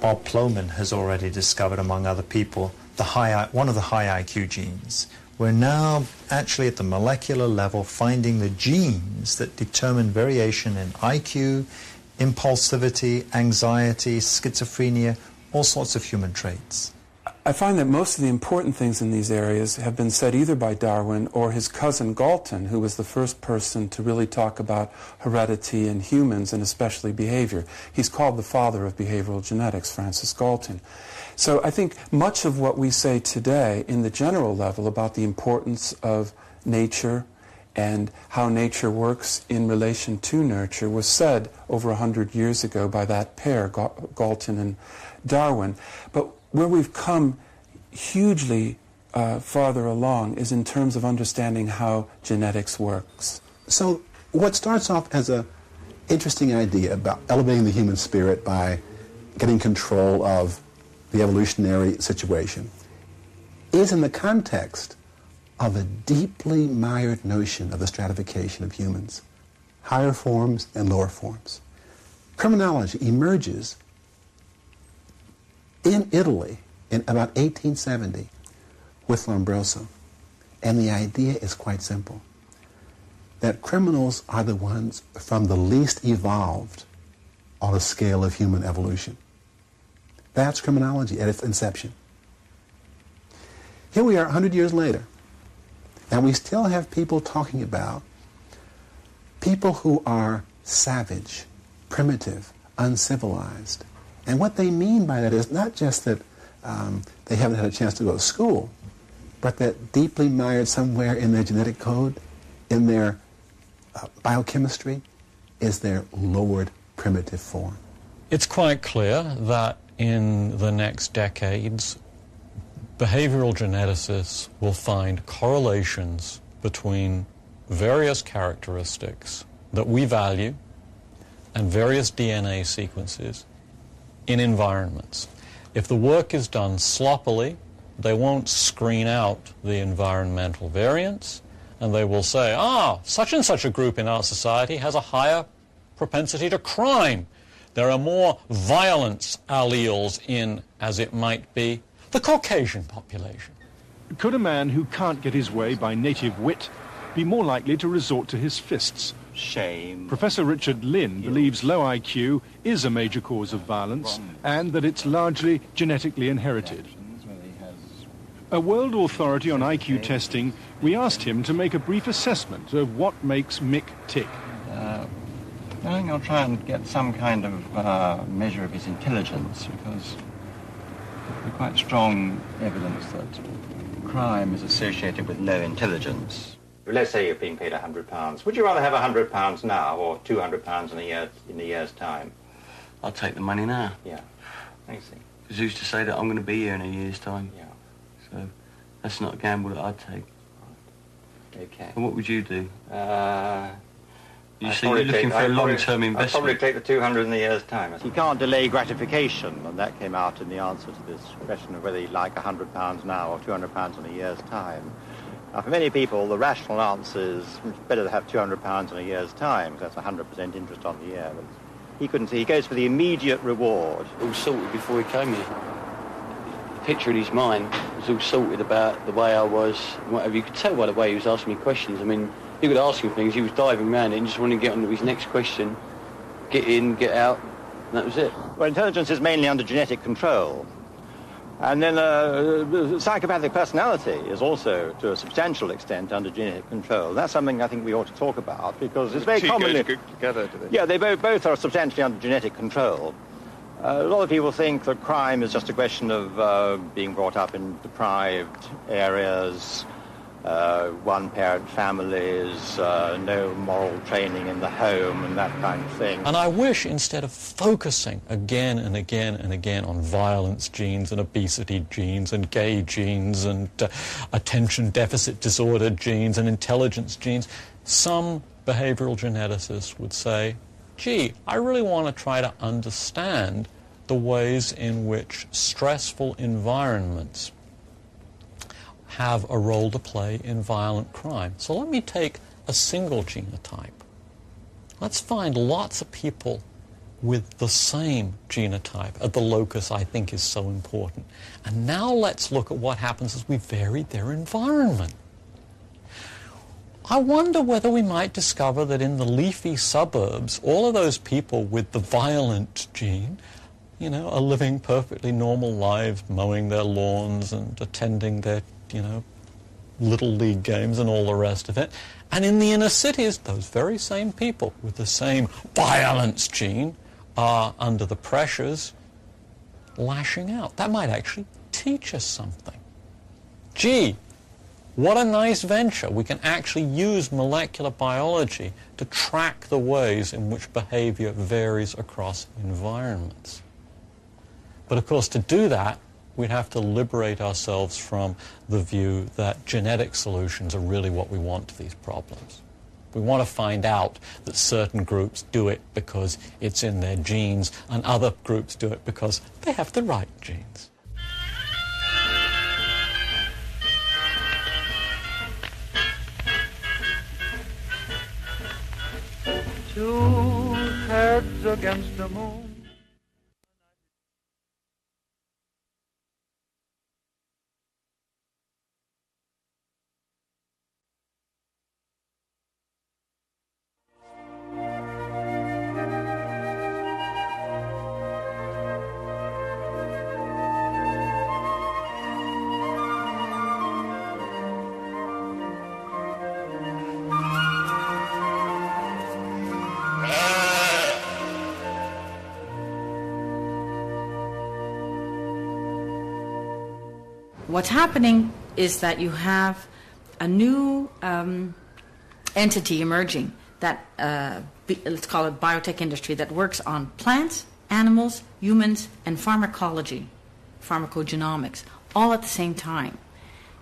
Bob Plomin has already discovered, among other people, one of the high IQ genes. We're now actually at the molecular level finding the genes that determine variation in IQ, impulsivity, anxiety, schizophrenia, all sorts of human traits. I find that most of the important things in these areas have been said either by Darwin or his cousin Galton, who was the first person to really talk about heredity in humans and especially behavior. He's called the father of behavioral genetics, Francis Galton. So I think much of what we say today in the general level about the importance of nature and how nature works in relation to nurture was said over 100 years ago by that pair, Galton and Darwin. But where we've come hugely farther along is in terms of understanding how genetics works. So what starts off as an interesting idea about elevating the human spirit by getting control of the evolutionary situation is in the context of a deeply mired notion of the stratification of humans, higher forms and lower forms. Criminology emerges in Italy in about 1870 with Lombroso, and the idea is quite simple, that criminals are the ones from the least evolved on a scale of human evolution. That's criminology at its inception. Here we are 100 years later, and we still have people talking about people who are savage, primitive, uncivilized. And what they mean by that is not just that they haven't had a chance to go to school, but that deeply mired somewhere in their genetic code, in their biochemistry, is their lowered primitive form. It's quite clear that in the next decades, behavioral geneticists will find correlations between various characteristics that we value and various DNA sequences in environments. If the work is done sloppily, they won't screen out the environmental variants, and they will say, such and such a group in our society has a higher propensity to crime. There are more violence alleles in, as it might be, the Caucasian population. Could a man who can't get his way by native wit be more likely to resort to his fists? Shame. Professor Richard Lynn believes low IQ is a major cause of violence and that it's largely genetically inherited. A world authority on IQ testing, we asked him to make a brief assessment of what makes Mick tick. I think I'll try and get some kind of measure of his intelligence, because there's quite strong evidence that crime is associated with low intelligence. Let's say you're being paid £100. Would you rather have £100 now or £200 in a year's time? I'll take the money now. Yeah. I see. Because who's to say that I'm going to be here in a year's time? Yeah. So that's not a gamble that I'd take. Okay. And what would you do? You I'd see, you're looking for a long-term I'd investment. probably take the 200 in a year's time. You can't delay gratification, and that came out in the answer to this question of whether you'd like £100 now or £200 in a year's time. Now, for many people, the rational answer is it's better to have £200 in a year's time, because that's 100% interest on the year. But he couldn't see. He goes for the immediate reward. All sorted before he came here. The picture in his mind was all sorted about the way I was, whatever. You could tell by the way he was asking me questions. I mean, you could ask him things, he was diving around it and just wanted to get on to his next question, get in, get out, and that was it. Well, intelligence is mainly under genetic control. And then psychopathic personality is also, to a substantial extent, under genetic control. That's something I think we ought to talk about, because it's very commonly... Yeah, they both are substantially under genetic control. A lot of people think that crime is just a question of being brought up in deprived areas, one-parent families, no moral training in the home, and that kind of thing. And I wish, instead of focusing again and again and again on violence genes and obesity genes and gay genes and attention deficit disorder genes and intelligence genes, some behavioral geneticists would say, gee, I really want to try to understand the ways in which stressful environments have a role to play in violent crime. So let me take a single genotype. Let's find lots of people with the same genotype at the locus I think is so important. And now let's look at what happens as we vary their environment. I wonder whether we might discover that in the leafy suburbs, all of those people with the violent gene, you know, are living perfectly normal lives, mowing their lawns and attending their little league games and all the rest of it. And in the inner cities, those very same people with the same violence gene are under the pressures lashing out. That might actually teach us something. Gee, what a nice venture. We can actually use molecular biology to track the ways in which behavior varies across environments. But of course, to do that, we'd have to liberate ourselves from the view that genetic solutions are really what we want to these problems. We want to find out that certain groups do it because it's in their genes and other groups do it because they have the right genes. Two heads against the moon. What's happening is that you have a new entity emerging that, let's call it biotech industry, that works on plants, animals, humans, and pharmacology, pharmacogenomics, all at the same time.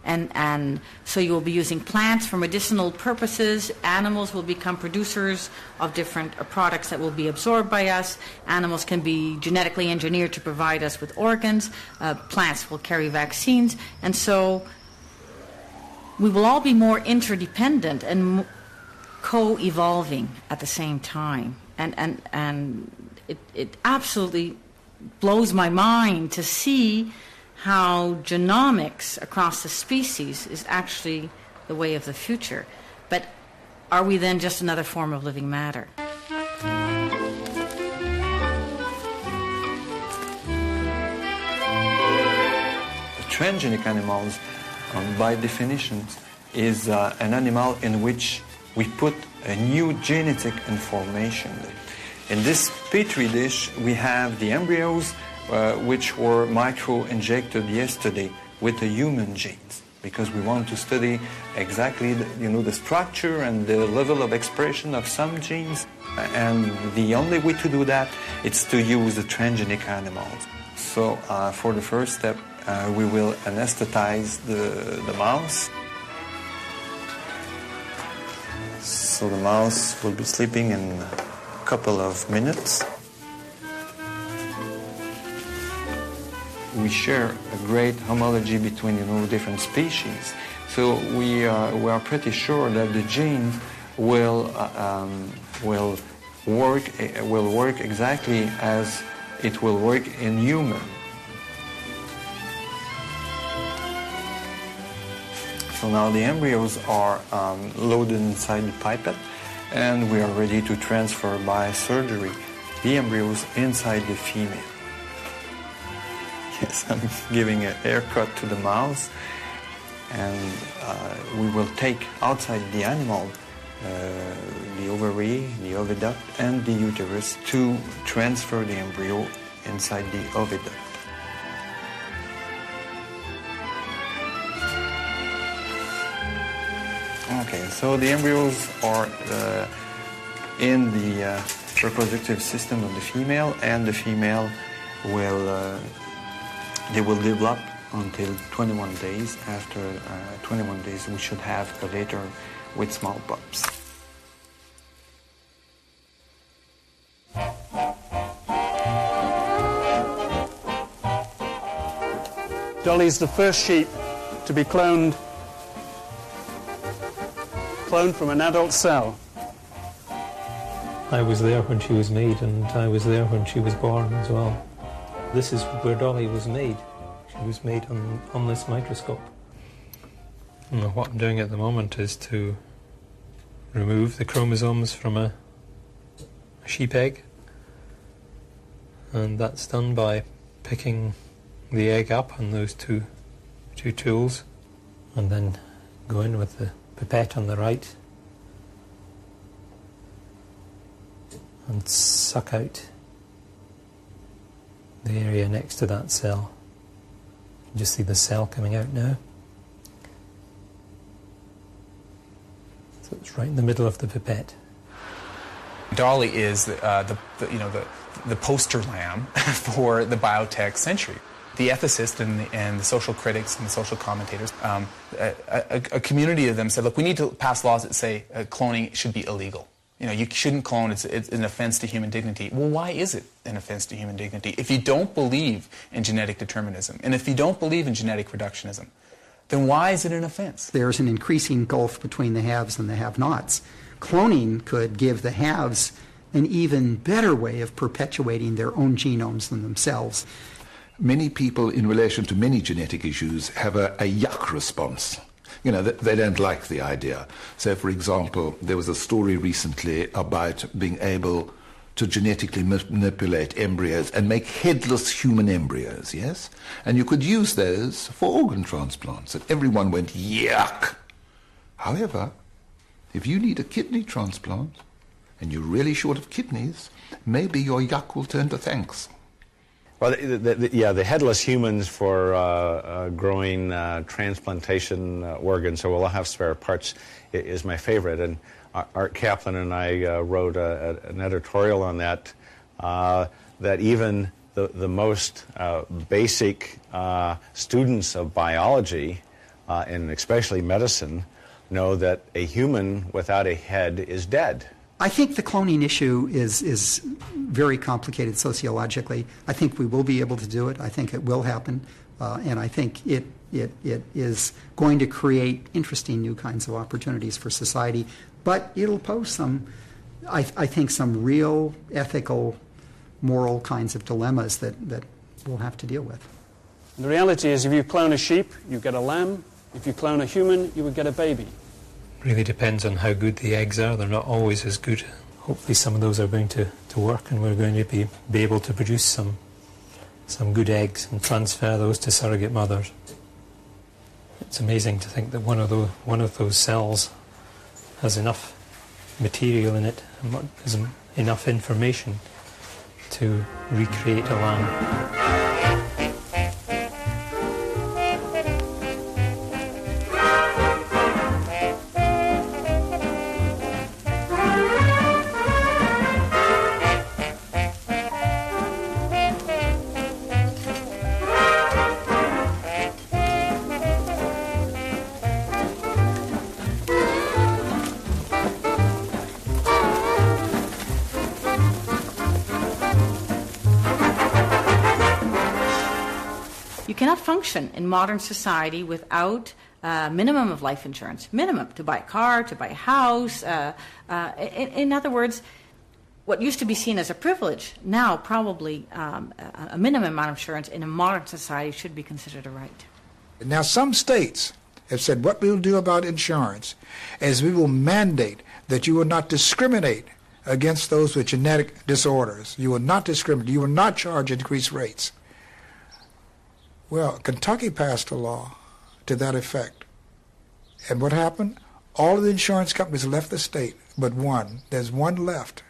And so you will be using plants for medicinal purposes. Animals will become producers of different products that will be absorbed by us. Animals can be genetically engineered to provide us with organs. Plants will carry vaccines. And so we will all be more interdependent and co-evolving at the same time. And it absolutely blows my mind to see how genomics across the species is actually the way of the future. But are we then just another form of living matter? The transgenic animals by definition, is an animal in which we put a new genetic information. In this petri dish, we have the embryos which were micro-injected yesterday with the human genes, because we want to study exactly the structure and the level of expression of some genes. And the only way to do that is to use the transgenic animals. So for the first step, we will anesthetize the mouse. So the mouse will be sleeping in a couple of minutes. We share a great homology between different species. So we are pretty sure that the gene will work exactly as it will work in human. So now the embryos are loaded inside the pipette, and we are ready to transfer by surgery the embryos inside the female. Yes, I'm giving a haircut to the mouse, and we will take outside the animal the ovary, the oviduct, and the uterus to transfer the embryo inside the oviduct. Okay, so the embryos are in the reproductive system of the female, and the female will develop until 21 days. After 21 days, we should have a litter with small pups. Dolly's the first sheep to be cloned from an adult cell. I was there when she was made, and I was there when she was born as well. This is where Dolly was made. She was made on this microscope. And what I'm doing at the moment is to remove the chromosomes from a sheep egg, and that's done by picking the egg up on those two tools, and then go in with the pipette on the right and suck out the area next to that cell. You can just see the cell coming out now. So it's right in the middle of the pipette. Dolly is the poster lamb for the biotech century. The ethicists and the social critics and the social commentators, a community of them said, look, we need to pass laws that say cloning should be illegal. You shouldn't clone, it's an offense to human dignity. Well, why is it an offense to human dignity? If you don't believe in genetic determinism, and if you don't believe in genetic reductionism, then why is it an offense? There's an increasing gulf between the haves and the have-nots. Cloning could give the haves an even better way of perpetuating their own genomes than themselves. Many people, in relation to many genetic issues, have a yuck response. They don't like the idea. So, for example, there was a story recently about being able to genetically manipulate embryos and make headless human embryos, yes? And you could use those for organ transplants. And everyone went, yuck! However, if you need a kidney transplant and you're really short of kidneys, maybe your yuck will turn to thanks. Well, the headless humans for growing transplantation organs, so we'll have spare parts, is my favorite. And Art Kaplan and I wrote an editorial on that, that even the most basic students of biology, and especially medicine, know that a human without a head is dead. I think the cloning issue is very complicated sociologically. I think we will be able to do it. I think it will happen. And I think it is going to create interesting new kinds of opportunities for society. But it'll pose some real ethical, moral kinds of dilemmas that we'll have to deal with. The reality is, if you clone a sheep, you get a lamb. If you clone a human, you would get a baby. Really depends on how good the eggs are. They're not always as good. Hopefully some of those are going to work, and we're going to be able to produce some good eggs and transfer those to surrogate mothers. It's amazing to think that one of those cells has enough material in it, has enough information to recreate a lamb. You cannot function in modern society without minimum of life insurance. Minimum, to buy a car, to buy a house. In other words, what used to be seen as a privilege, now probably a minimum amount of insurance in a modern society should be considered a right. Now, some states have said what we'll do about insurance is we will mandate that you will not discriminate against those with genetic disorders. You will not discriminate. You will not charge increased rates. Well, Kentucky passed a law to that effect. And what happened? All of the insurance companies left the state, but one. There's one left,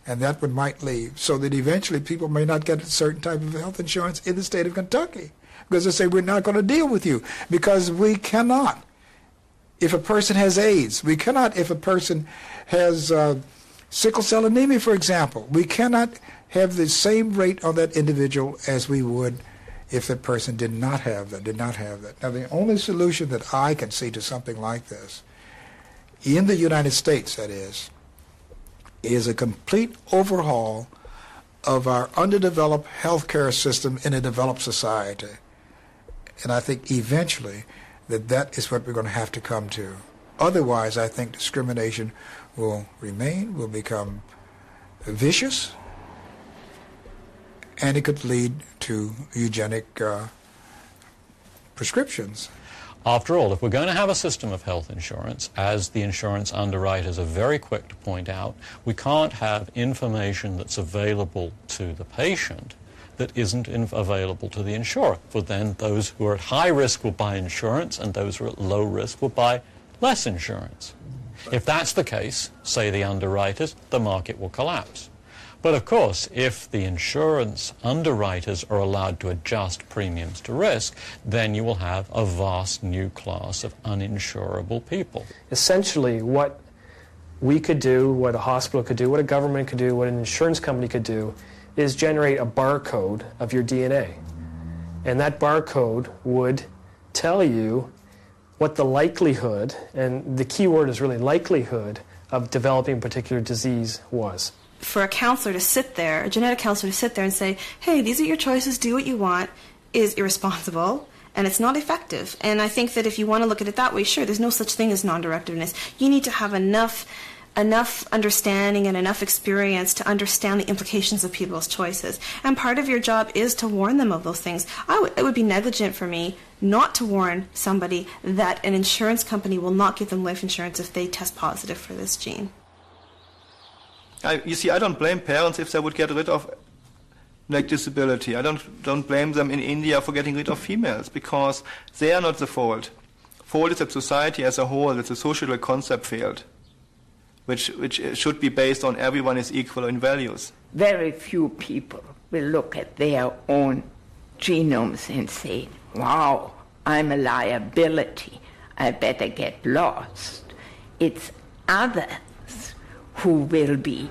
and that one might leave, so that eventually people may not get a certain type of health insurance in the state of Kentucky, because they say, we're not going to deal with you, because we cannot. If a person has AIDS, we cannot. If a person has sickle cell anemia, for example, we cannot have the same rate on that individual as we would if the person did not have that. Now, the only solution that I can see to something like this, in the United States, that is a complete overhaul of our underdeveloped healthcare system in a developed society. And I think eventually that is what we're going to have to come to. Otherwise, I think discrimination will remain, will become vicious, and it could lead to eugenic prescriptions. After all, if we're going to have a system of health insurance, as the insurance underwriters are very quick to point out, we can't have information that's available to the patient that isn't available to the insurer. For then those who are at high risk will buy insurance, and those who are at low risk will buy less insurance. If that's the case, say the underwriters, the market will collapse. But of course, if the insurance underwriters are allowed to adjust premiums to risk, then you will have a vast new class of uninsurable people. Essentially, what we could do, what a hospital could do, what a government could do, what an insurance company could do, is generate a barcode of your DNA. And that barcode would tell you what the likelihood, and the key word is really likelihood, of developing a particular disease was. For a counselor to sit there, a genetic counselor to sit there and say, hey, these are your choices, do what you want, is irresponsible, and it's not effective. And I think that if you want to look at it that way, sure, there's no such thing as non-directiveness. You need to have enough understanding and enough experience to understand the implications of people's choices. And part of your job is to warn them of those things. It would be negligent for me not to warn somebody that an insurance company will not give them life insurance if they test positive for this gene. You see, I don't blame parents if they would get rid of disability. I don't blame them in India for getting rid of females, because they are not the fault. Fault is that society as a whole, that the social concept failed, which should be based on everyone is equal in values. Very few people will look at their own genomes and say, wow, I'm a liability, I better get lost. It's others who will be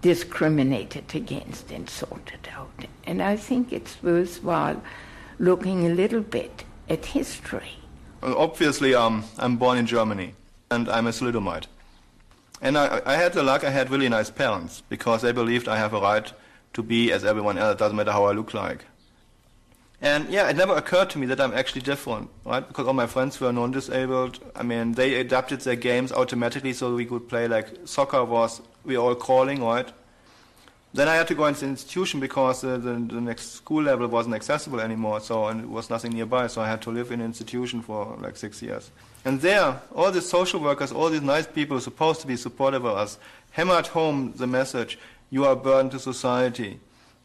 discriminated against and sorted out. And I think it's worthwhile looking a little bit at history. Obviously, I'm born in Germany, and I'm a thalidomide. And I had the luck, I had really nice parents, because they believed I have a right to be as everyone else, doesn't matter how I look like. And yeah, it never occurred to me that I'm actually different, right? Because all my friends were non-disabled. I mean, they adapted their games automatically so we could play like soccer was, we all crawling, right? Then I had to go into the institution because the next school level wasn't accessible anymore, and it was nothing nearby, so I had to live in an institution for like 6 years. And there, all these social workers, all these nice people supposed to be supportive of us, hammered home the message, you are a burden to society,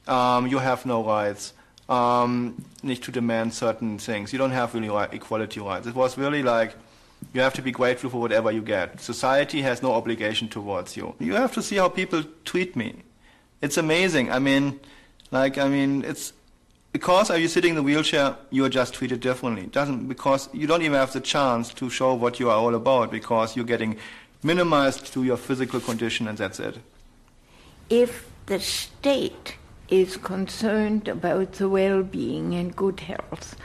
you have no rights, need to demand certain things. You don't have really equality rights. It was really like you have to be grateful for whatever you get. Society has no obligation towards you. You have to see how people treat me. It's amazing. It's because are you sitting in the wheelchair, you are just treated differently. Because you don't even have the chance to show what you are all about because you're getting minimized to your physical condition and that's it. If the state is concerned about the well-being and good health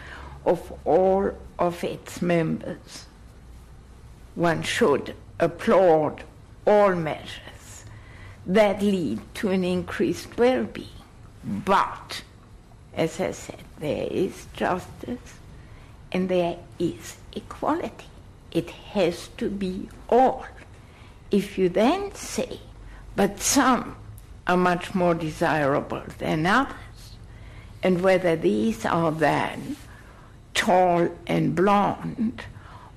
of all of its members, one should applaud all measures that lead to an increased well-being. But, as I said, there is justice and there is equality. It has to be all. If you then say, but some are much more desirable than others, and whether these are then tall and blonde,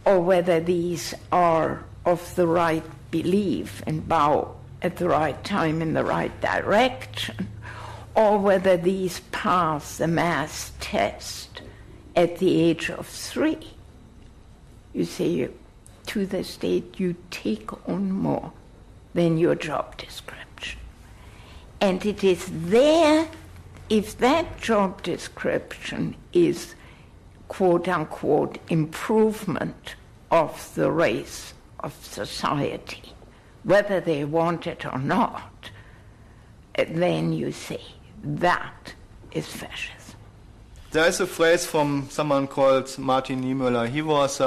or whether these are of the right belief and bow at the right time in the right direction, or whether these pass the mass test at the age of 3. You say to the state, you take on more than your job description. And it is there, if that job description is quote-unquote improvement of the race of society, whether they want it or not, then you say that is fascism. There is a phrase from someone called Martin Niemöller. He was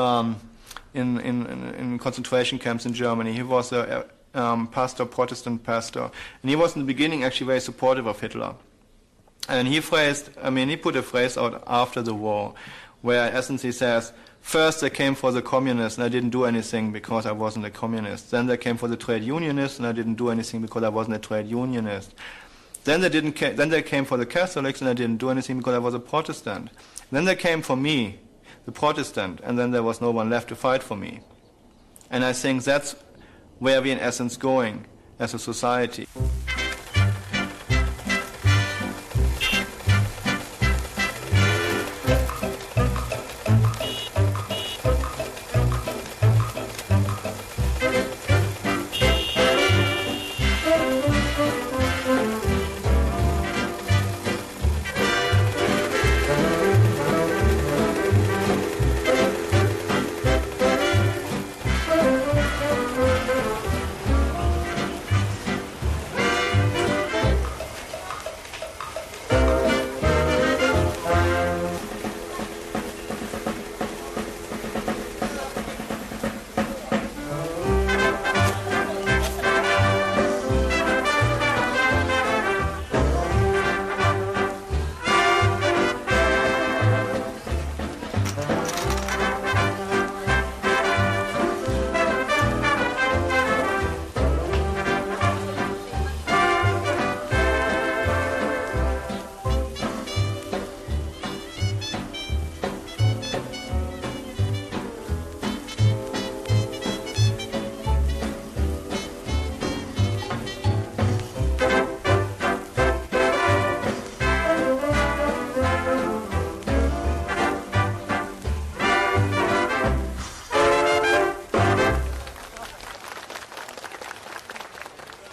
in concentration camps in Germany. He was a pastor, Protestant pastor, and he was in the beginning actually very supportive of Hitler. And he put a phrase out after the war, where in essence he says, first they came for the communists and I didn't do anything because I wasn't a communist. Then they came for the trade unionists and I didn't do anything because I wasn't a trade unionist. Then they came for the Catholics and I didn't do anything because I was a Protestant. Then they came for me, the Protestant, and then there was no one left to fight for me. And I think that's where we're in essence going as a society.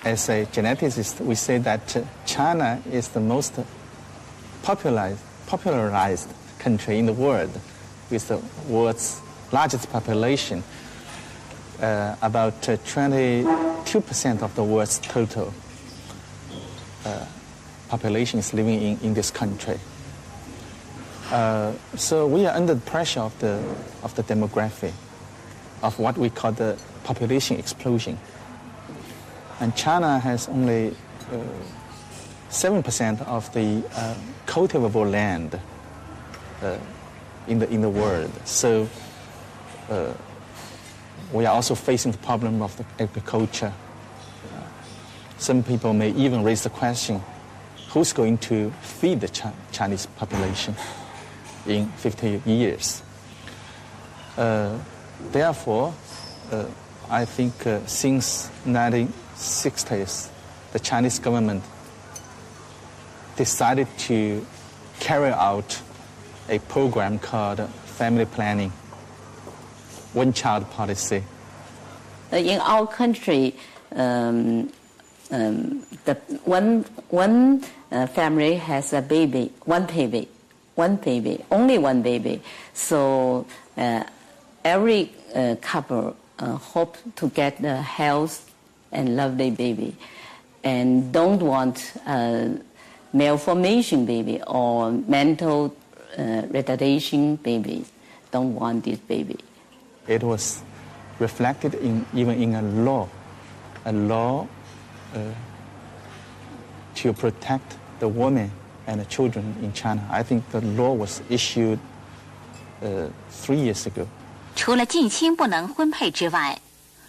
As a geneticist, we say that China is the most popularized country in the world, with the world's largest population. About 22% of the world's total population is living in this country. So we are under the pressure of the demography, of what we call the population explosion. And China has only 7% of the cultivable land in the world. So we are also facing the problem of the agriculture. Some people may even raise the question, who's going to feed the Chinese population in 50 years? Therefore, I think since 1960s, the Chinese government decided to carry out a program called family planning, one-child policy. In our country, the one family has a baby, one baby, only one baby. So every couple hope to get a healthy and lovely baby, and don't want a malformation baby or mental retardation baby. Don't want this baby. It was reflected even in a law to protect the women and the children in China. I think the law was issued 3 years ago. 除了近亲不能婚配之外，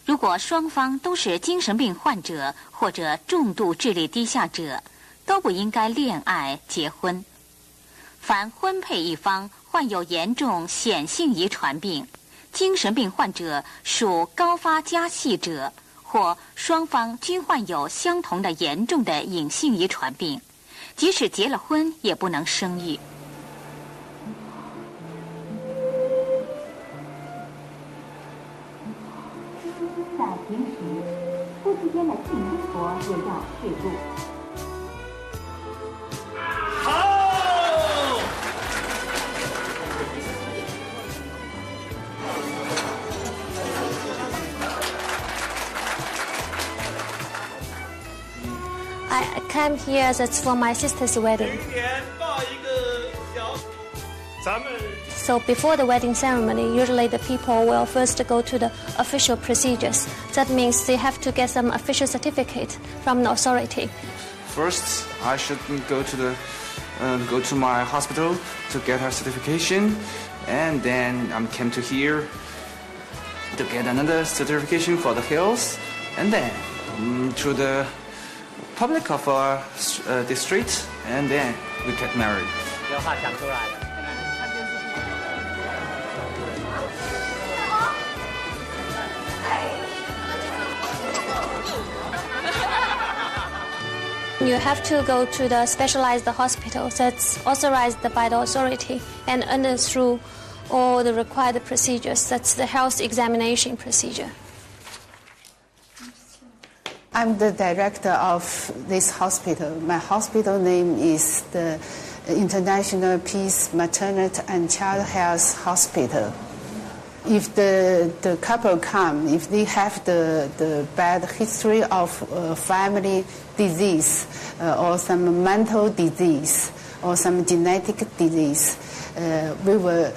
如果双方都是精神病患者或者重度智力低下者，都不应该恋爱结婚。凡婚配一方患有严重显性遗传病，精神病患者属高发家系者，或双方均患有相同的严重的隐性遗传病，即使结了婚也不能生育。在平时，夫妻间的性生活也要适度。I came here that's for my sister's wedding. So before the wedding ceremony, usually the people will first go to the official procedures. That means they have to get some official certificate from the authority. First, I should go to my hospital to get her certification, and then I came to here to get another certification for the health, and then to the public of the street, and then we get married. You have to go to the specialized hospital that's authorized by the authority and under through all the required procedures. That's the health examination procedure. I'm the director of this hospital. My hospital name is the International Peace Maternity and Child Health Hospital. If the couple come, if they have the bad history of family disease or some mental disease or some genetic disease, we will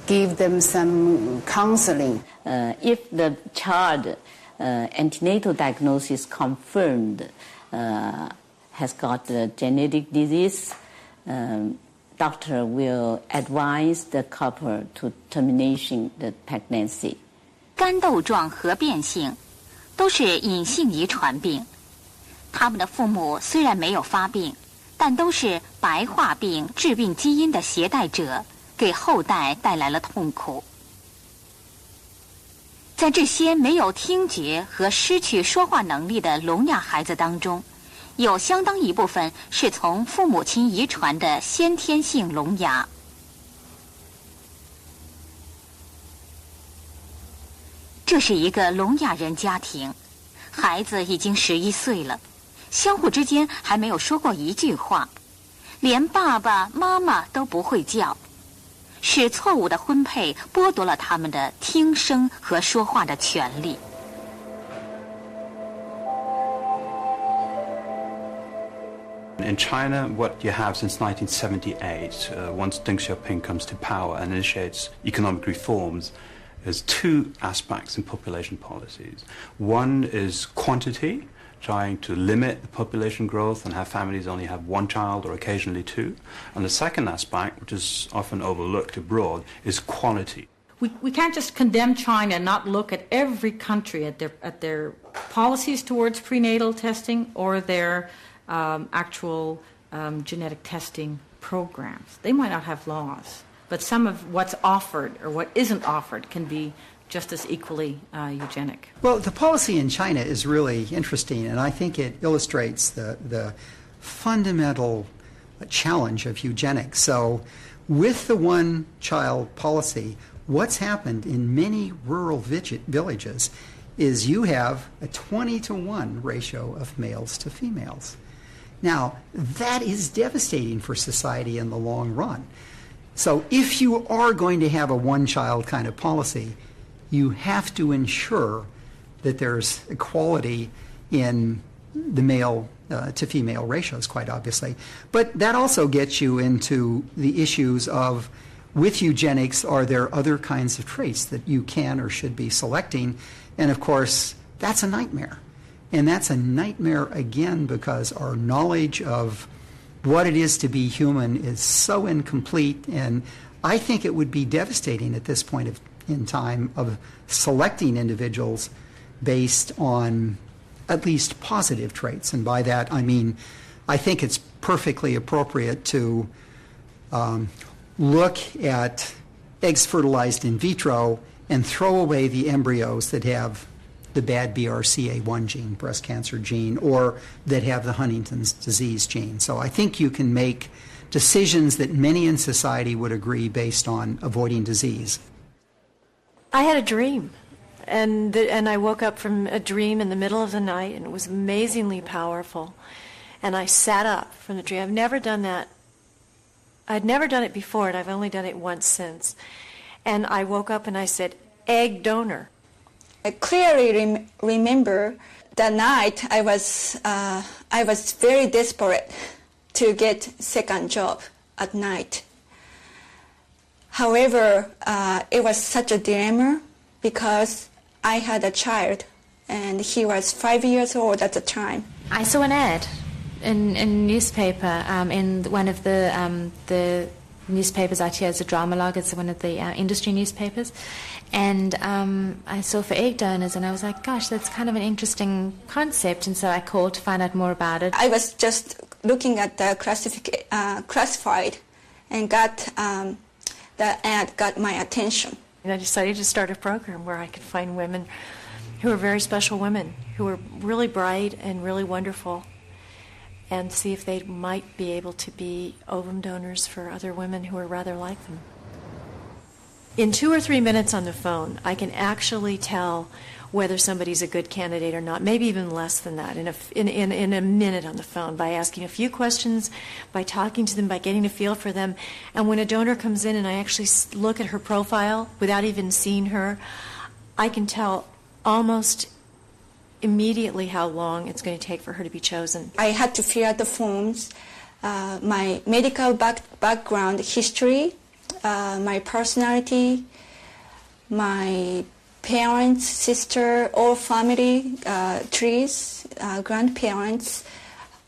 give them some counseling. If the child antenatal diagnosis confirmed has got the genetic disease, doctor will advise the couple to termination the pregnancy. 肝窦状核变性都是隐性遗传病，他们的父母虽然没有发病，但都是白化病致病基因的携带者，给后代带来了痛苦。在这些没有听觉和失去说话能力的聋哑孩子当中，有相当一部分是从父母亲遗传的先天性聋哑。这是一个聋哑人家庭，孩子已经11岁了，相互之间还没有说过一句话，连爸爸妈妈都不会叫，是错误的婚配剥夺了他们的听声和说话的权利。In China, what you have since 1978, once Deng Xiaoping comes to power and initiates economic reforms, there's two aspects in population policies. One is quantity, trying to limit the population growth and have families only have one child or occasionally two. And the second aspect, which is often overlooked abroad, is quality. We can't just condemn China and not look at every country at their policies towards prenatal testing or their actual genetic testing programs. They might not have laws, but some of what's offered or what isn't offered can be just as equally eugenic. Well, the policy in China is really interesting, and I think it illustrates the fundamental challenge of eugenics. So with the one-child policy, what's happened in many rural villages is you have a 20-to-1 ratio of males to females. Now, that is devastating for society in the long run. So if you are going to have a one-child kind of policy, you have to ensure that there's equality in the male to female ratios, quite obviously. But that also gets you into the issues of, with eugenics, are there other kinds of traits that you can or should be selecting? And of course, that's a nightmare. And that's a nightmare, again, because our knowledge of what it is to be human is so incomplete. And I think it would be devastating at this point in time of selecting individuals based on at least positive traits. And by that, I mean, I think it's perfectly appropriate to look at eggs fertilized in vitro and throw away the embryos that have the bad BRCA1 gene, breast cancer gene, or that have the Huntington's disease gene. So I think you can make decisions that many in society would agree based on avoiding disease. I had a dream. And I woke up from a dream in the middle of the night, and it was amazingly powerful. And I sat up from the dream. I've never done that. I'd never done it before, and I've only done it once since. And I woke up and I said, egg donor. I clearly remember that night I was very desperate to get second job at night. However, it was such a dilemma because I had a child, and he was 5 years old at the time. I saw an ad in a newspaper, in one of the newspapers out here. It's a drama log. It's one of the industry newspapers. And I saw for egg donors, and I was like, gosh, that's kind of an interesting concept. And so I called to find out more about it. I was just looking at the classified, and the ad got my attention. And I decided to start a program where I could find women who are very special women, who are really bright and really wonderful, and see if they might be able to be ovum donors for other women who are rather like them. In 2 or 3 minutes on the phone, I can actually tell whether somebody's a good candidate or not, maybe even less than that, in a minute on the phone, by asking a few questions, by talking to them, by getting a feel for them. And when a donor comes in and I actually look at her profile without even seeing her, I can tell almost immediately how long it's going to take for her to be chosen. I had to fill out the forms, my medical background history, my personality, my parents, sister, all family trees, grandparents.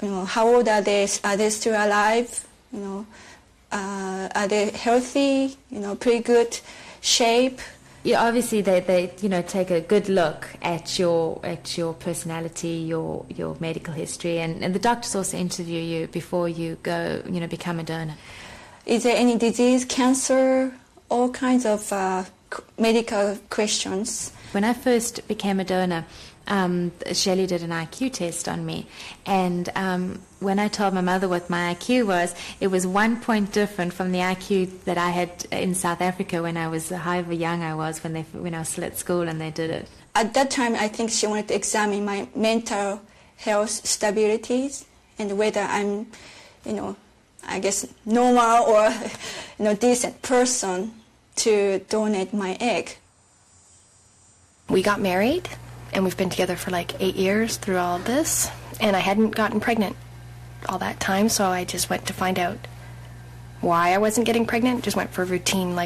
How old are they? Are they still alive? Are they healthy? Pretty good shape. Yeah, obviously they take a good look at your personality, your medical history, and the doctors also interview you before you go, become a donor. Is there any disease, cancer, all kinds of medical questions? When I first became a donor, Shelley did an IQ test on me, and when I told my mother what my IQ was, it was 1 point different from the IQ that I had in South Africa when I was, however young I was, when I was still at school and they did it. At that time, I think she wanted to examine my mental health stabilities and whether I'm, I guess normal or, decent person to donate my egg. We got married, and we've been together for like 8 years through all of this, and I hadn't gotten pregnant all that time, so I just went to find out why I wasn't getting pregnant. Just went for a routine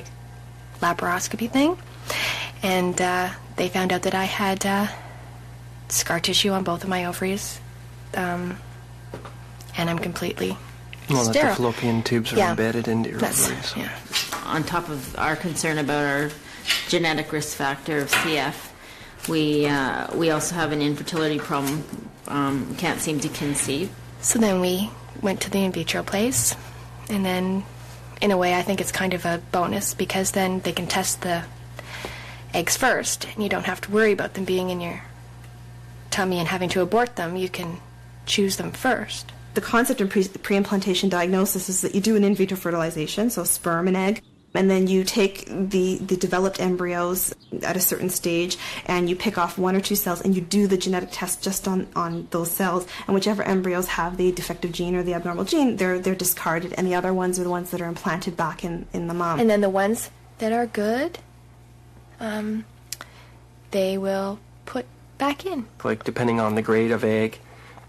laparoscopy thing, and they found out that I had scar tissue on both of my ovaries, and I'm completely that sterile. the fallopian tubes are embedded into your ovaries. Yeah. On top of our concern about our genetic risk factor of CF, we also have an infertility problem. Can't seem to conceive. So then we went to the in vitro place, and then in a way I think it's kind of a bonus because then they can test the eggs first, and you don't have to worry about them being in your tummy and having to abort them. You can choose them first. The concept in pre-implantation diagnosis is that you do an in vitro fertilization, so sperm and egg, and then you take the developed embryos at a certain stage and you pick off 1 or 2 cells and you do the genetic test just on those cells, and whichever embryos have the defective gene or the abnormal gene, they're discarded, and the other ones are the ones that are implanted back in the mom. And then the ones that are good, they will put back in. Like depending on the grade of egg,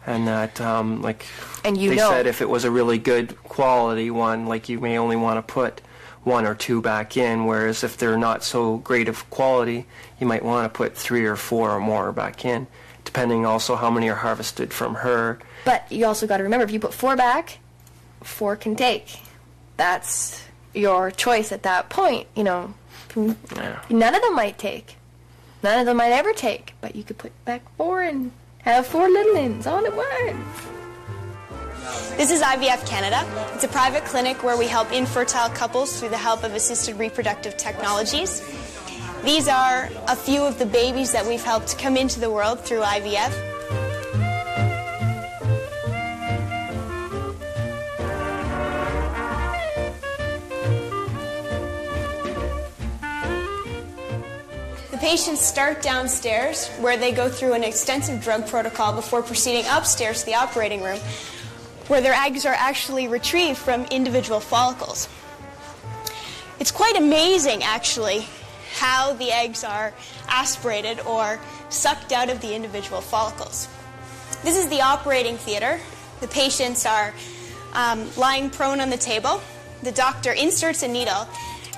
and that like and they said if it was a really good quality one, like you may only want to put 1 or 2 back in, whereas if they're not so great of quality, you might want to put 3 or 4 or more back in, depending also how many are harvested from her. But you also got to remember, if you put 4 back, 4 can take. That's your choice at that point, you know. Yeah. None of them might take. None of them might ever take, but you could put back 4 and have 4 little ins all at once. This is IVF Canada. It's a private clinic where we help infertile couples through the help of assisted reproductive technologies. These are a few of the babies that we've helped come into the world through IVF. The patients start downstairs, where they go through an extensive drug protocol before proceeding upstairs to the operating room, where their eggs are actually retrieved from individual follicles. It's quite amazing, actually, how the eggs are aspirated or sucked out of the individual follicles. This is the operating theater. The patients are lying prone on the table. The doctor inserts a needle,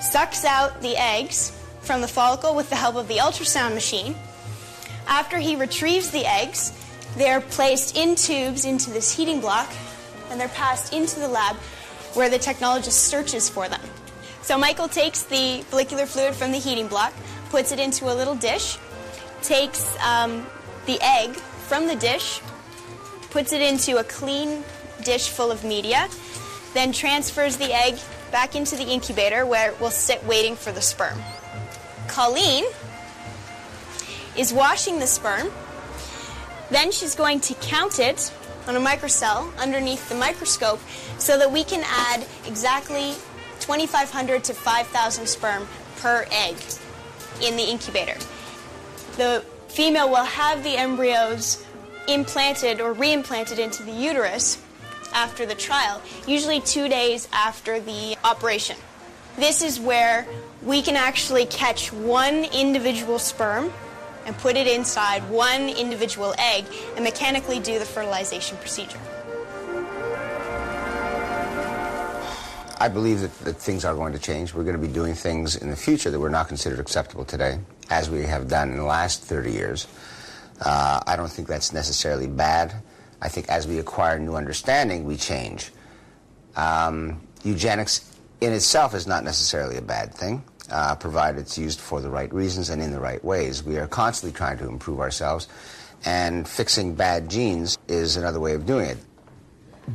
sucks out the eggs from the follicle with the help of the ultrasound machine. After he retrieves the eggs, they're placed in tubes into this heating block, and they're passed into the lab where the technologist searches for them. So Michael takes the follicular fluid from the heating block, puts it into a little dish, takes the egg from the dish, puts it into a clean dish full of media, then transfers the egg back into the incubator where it will sit waiting for the sperm. Colleen is washing the sperm. Then she's going to count it on a microcell underneath the microscope so that we can add exactly 2,500 to 5,000 sperm per egg in the incubator. The female will have the embryos implanted or reimplanted into the uterus after the trial, usually 2 days after the operation. This is where we can actually catch one individual sperm and put it inside one individual egg and mechanically do the fertilization procedure. I believe that things are going to change. We're going to be doing things in the future that were not considered acceptable today, as we have done in the last 30 years. I don't think that's necessarily bad. I think as we acquire new understanding, we change. Eugenics in itself is not necessarily a bad thing, provided it's used for the right reasons and in the right ways. We are constantly trying to improve ourselves, and fixing bad genes is another way of doing it.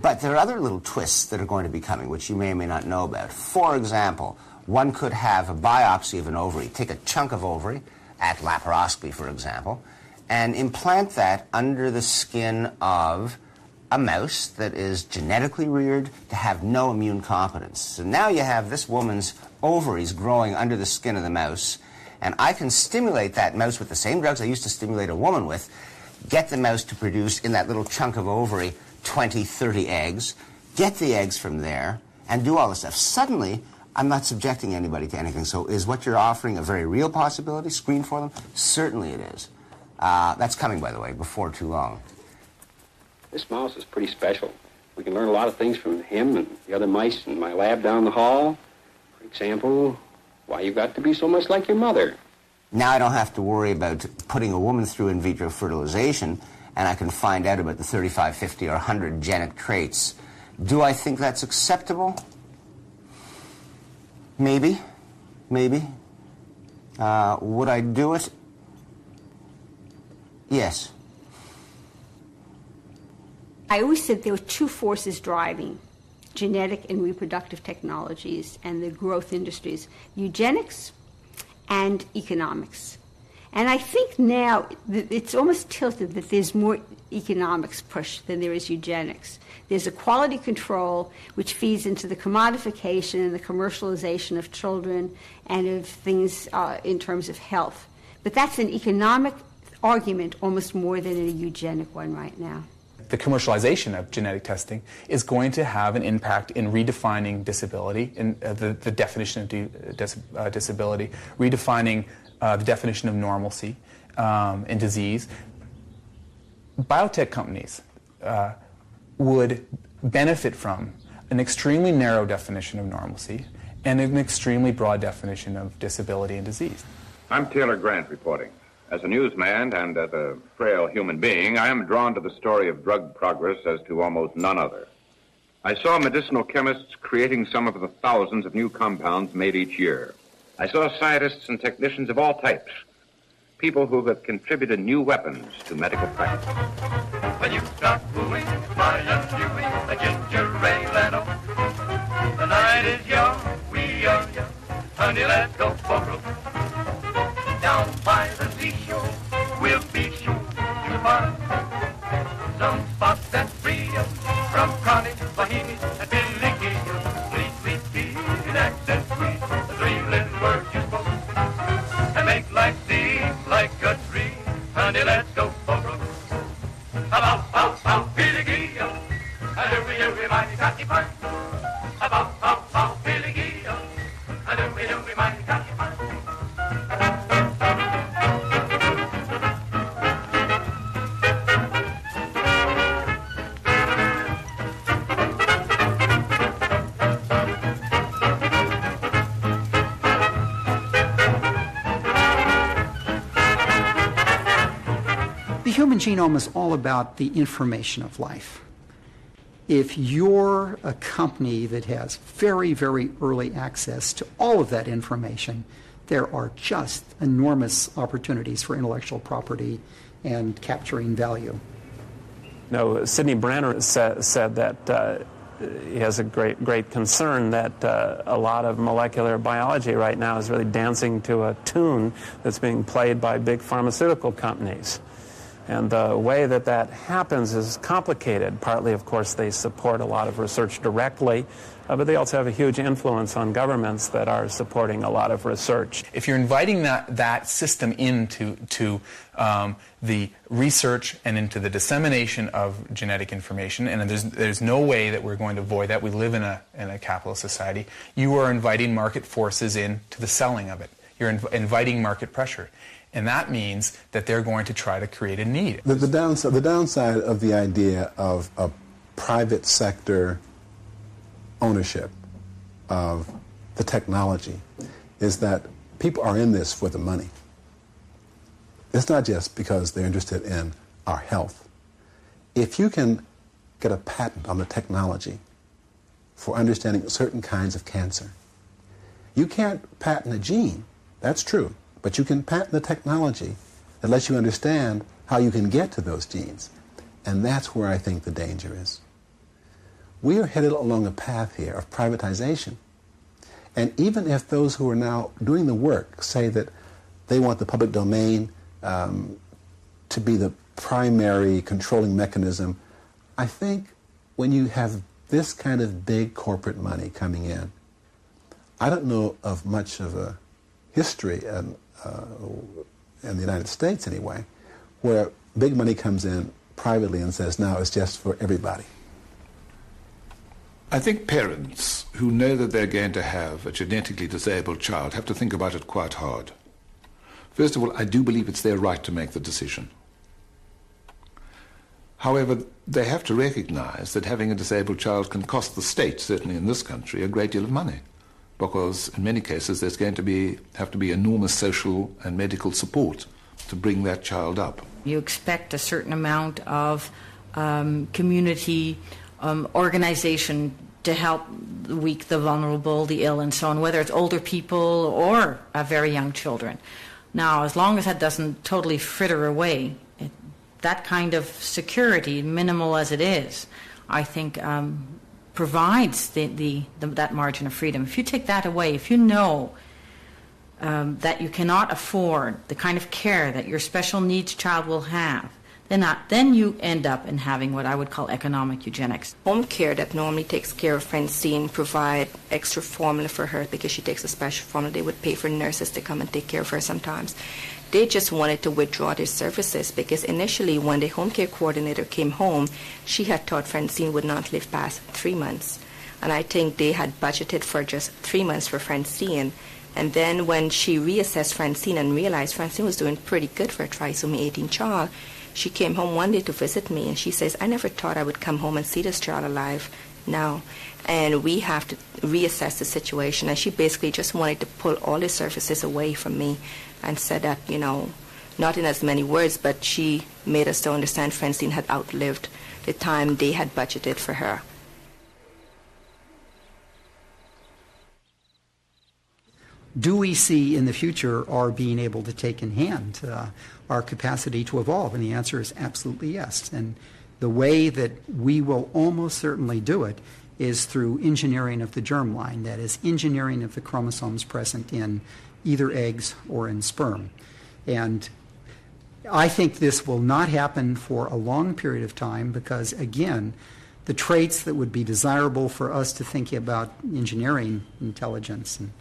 But there are other little twists that are going to be coming, which you may or may not know about. For example, one could have a biopsy of an ovary, take a chunk of ovary, at laparoscopy, for example, and implant that under the skin of a mouse that is genetically reared to have no immune competence. So now you have this woman's ovaries growing under the skin of the mouse, and I can stimulate that mouse with the same drugs I used to stimulate a woman with, get the mouse to produce in that little chunk of ovary 20, 30 eggs, get the eggs from there, and do all this stuff. Suddenly, I'm not subjecting anybody to anything. So is what you're offering a very real possibility? Screen for them? Certainly it is. That's coming, by the way, before too long. This mouse is pretty special. We can learn a lot of things from him and the other mice in my lab down the hall. For example, why you got to be so much like your mother. Now I don't have to worry about putting a woman through in vitro fertilization, and I can find out about the 35, 50, or 100 genetic traits. Do I think that's acceptable? Maybe. Maybe. Would I do it? Yes. I always said there were two forces driving genetic and reproductive technologies and the growth industries: eugenics and economics. And I think now it's almost tilted that there's more economics push than there is eugenics. There's a quality control which feeds into the commodification and the commercialization of children and of things in terms of health. But that's an economic argument almost more than a eugenic one right now. The commercialization of genetic testing is going to have an impact in redefining disability, in the definition of disability, redefining the definition of normalcy in disease. Biotech companies would benefit from an extremely narrow definition of normalcy and an extremely broad definition of disability and disease. I'm Taylor Grant reporting. As a newsman and as a frail human being, I am drawn to the story of drug progress as to almost none other. I saw medicinal chemists creating some of the thousands of new compounds made each year. I saw scientists and technicians of all types, people who have contributed new weapons to medical practice. When you start fooling, flying, viewing the ginger ale and oat. The night is young, we are young, honey, let's go for broke. Down by the seashore, we'll be sure to find some spots that's free from chronic Bohemian and Billy Gill. Sweet, sweet tea and accent sweet, the three little words you spoke, and make life seem like a dream. Honey, let's go for broke. About, Billy Gill, and every mighty cocky fine. About, Billy Gill, and every mighty cocky fine. The human genome is all about the information of life. If you're a company that has very, very early access to all of that information, there are just enormous opportunities for intellectual property and capturing value. No, Sidney Brenner said that he has a great concern that a lot of molecular biology right now is really dancing to a tune that's being played by big pharmaceutical companies. And the way that happens is complicated. Partly, of course, they support a lot of research directly, but they also have a huge influence on governments that are supporting a lot of research. If you're inviting that system into the research and into the dissemination of genetic information, and there's no way that we're going to avoid that. We live in a capitalist society. You are inviting market forces into the selling of it. You're inviting market pressure. And that means that they're going to try to create a need. The downside of the idea of a private sector ownership of the technology is that people are in this for the money. It's not just because they're interested in our health. If you can get a patent on the technology for understanding certain kinds of cancer, you can't patent a gene, that's true. But you can patent the technology that lets you understand how you can get to those genes. And that's where I think the danger is. We are headed along a path here of privatization. And even if those who are now doing the work say that they want the public domain to be the primary controlling mechanism, I think when you have this kind of big corporate money coming in, I don't know of much of a history in the United States anyway, where big money comes in privately and says, now it's just for everybody. I think parents who know that they're going to have a genetically disabled child have to think about it quite hard. First of all, I do believe it's their right to make the decision. However, they have to recognize that having a disabled child can cost the state, certainly in this country, a great deal of money. Because in many cases there's going to have to be enormous social and medical support to bring that child up. You expect a certain amount of community organization to help the weak, the vulnerable, the ill, and so on, whether it's older people or very young children. Now, as long as that doesn't totally fritter away, that kind of security, minimal as it is, I think provides that margin of freedom. If you take that away, if you know that you cannot afford the kind of care that your special needs child will have, then you end up in having what I would call economic eugenics. Home care that normally takes care of Francine provide extra formula for her because she takes a special formula. They would pay for nurses to come and take care of her sometimes. They just wanted to withdraw their services because initially when the home care coordinator came home, she had thought Francine would not live past 3 months. And I think they had budgeted for just 3 months for Francine. And then when she reassessed Francine and realized Francine was doing pretty good for a trisomy 18 child, she came home one day to visit me, and she says, I never thought I would come home and see this child alive now. And we have to reassess the situation. And she basically just wanted to pull all the services away from me and said that, you know, not in as many words, but she made us to understand Francine had outlived the time they had budgeted for her. Do we see in the future our being able to take in hand our capacity to evolve? And the answer is absolutely yes. And the way that we will almost certainly do it is through engineering of the germline, that is, engineering of the chromosomes present in either eggs or in sperm. And I think this will not happen for a long period of time because, again, the traits that would be desirable for us to think about engineering intelligence and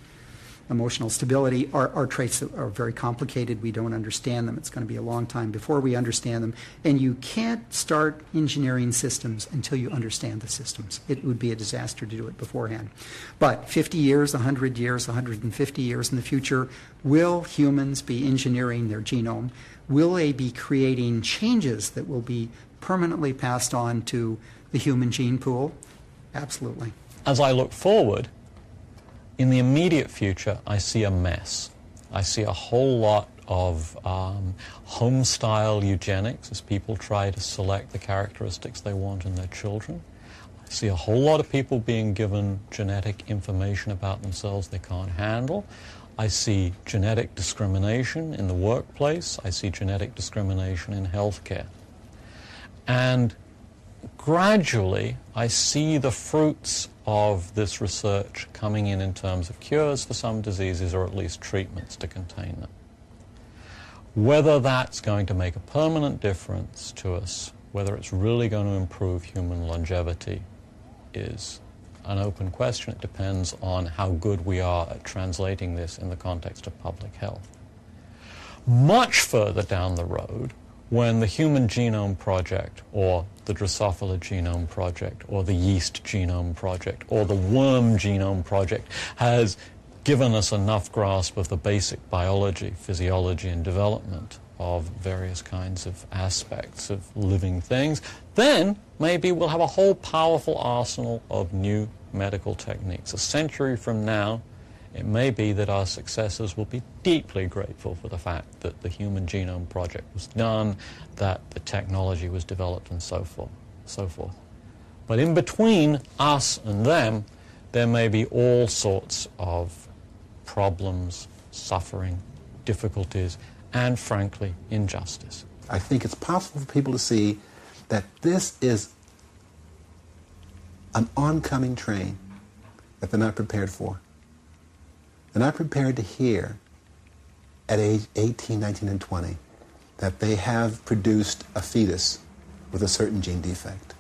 emotional stability are traits that are very complicated. We don't understand them. It's going to be a long time before we understand them. And you can't start engineering systems until you understand the systems. It would be a disaster to do it beforehand. But 50 years, 100 years, 150 years in the future, will humans be engineering their genome? Will they be creating changes that will be permanently passed on to the human gene pool? Absolutely. As I look forward, in the immediate future, I see a mess. I see a whole lot of home-style eugenics as people try to select the characteristics they want in their children. I see a whole lot of people being given genetic information about themselves they can't handle. I see genetic discrimination in the workplace. I see genetic discrimination in healthcare. And gradually, I see the fruits of this research coming in terms of cures for some diseases or at least treatments to contain them. Whether that's going to make a permanent difference to us, whether it's really going to improve human longevity, is an open question. It depends on how good we are at translating this in the context of public health. Much further down the road, when the Human Genome Project or the Drosophila Genome Project or the Yeast Genome Project or the Worm Genome Project has given us enough grasp of the basic biology, physiology, and development of various kinds of aspects of living things, then maybe we'll have a whole powerful arsenal of new medical techniques. A century from now, it may be that our successors will be deeply grateful for the fact that the Human Genome Project was done, that the technology was developed, and so forth. But in between us and them, there may be all sorts of problems, suffering, difficulties, and frankly, injustice. I think it's possible for people to see that this is an oncoming train that they're not prepared for. They're not prepared to hear at age 18, 19, and 20 that they have produced a fetus with a certain gene defect.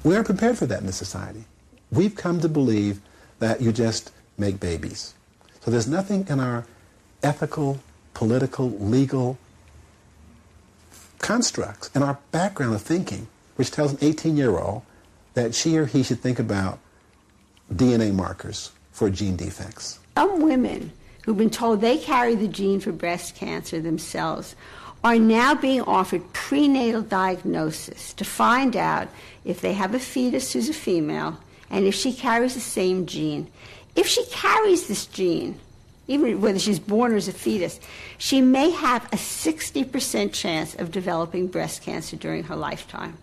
We aren't prepared for that in this society. We've come to believe that you just make babies. So there's nothing in our ethical, political, legal constructs, in our background of thinking, which tells an 18-year-old that she or he should think about DNA markers for gene defects. Some women who've been told they carry the gene for breast cancer themselves are now being offered prenatal diagnosis to find out if they have a fetus who's a female and if she carries the same gene. If she carries this gene, even whether she's born or as a fetus, she may have a 60% chance of developing breast cancer during her lifetime.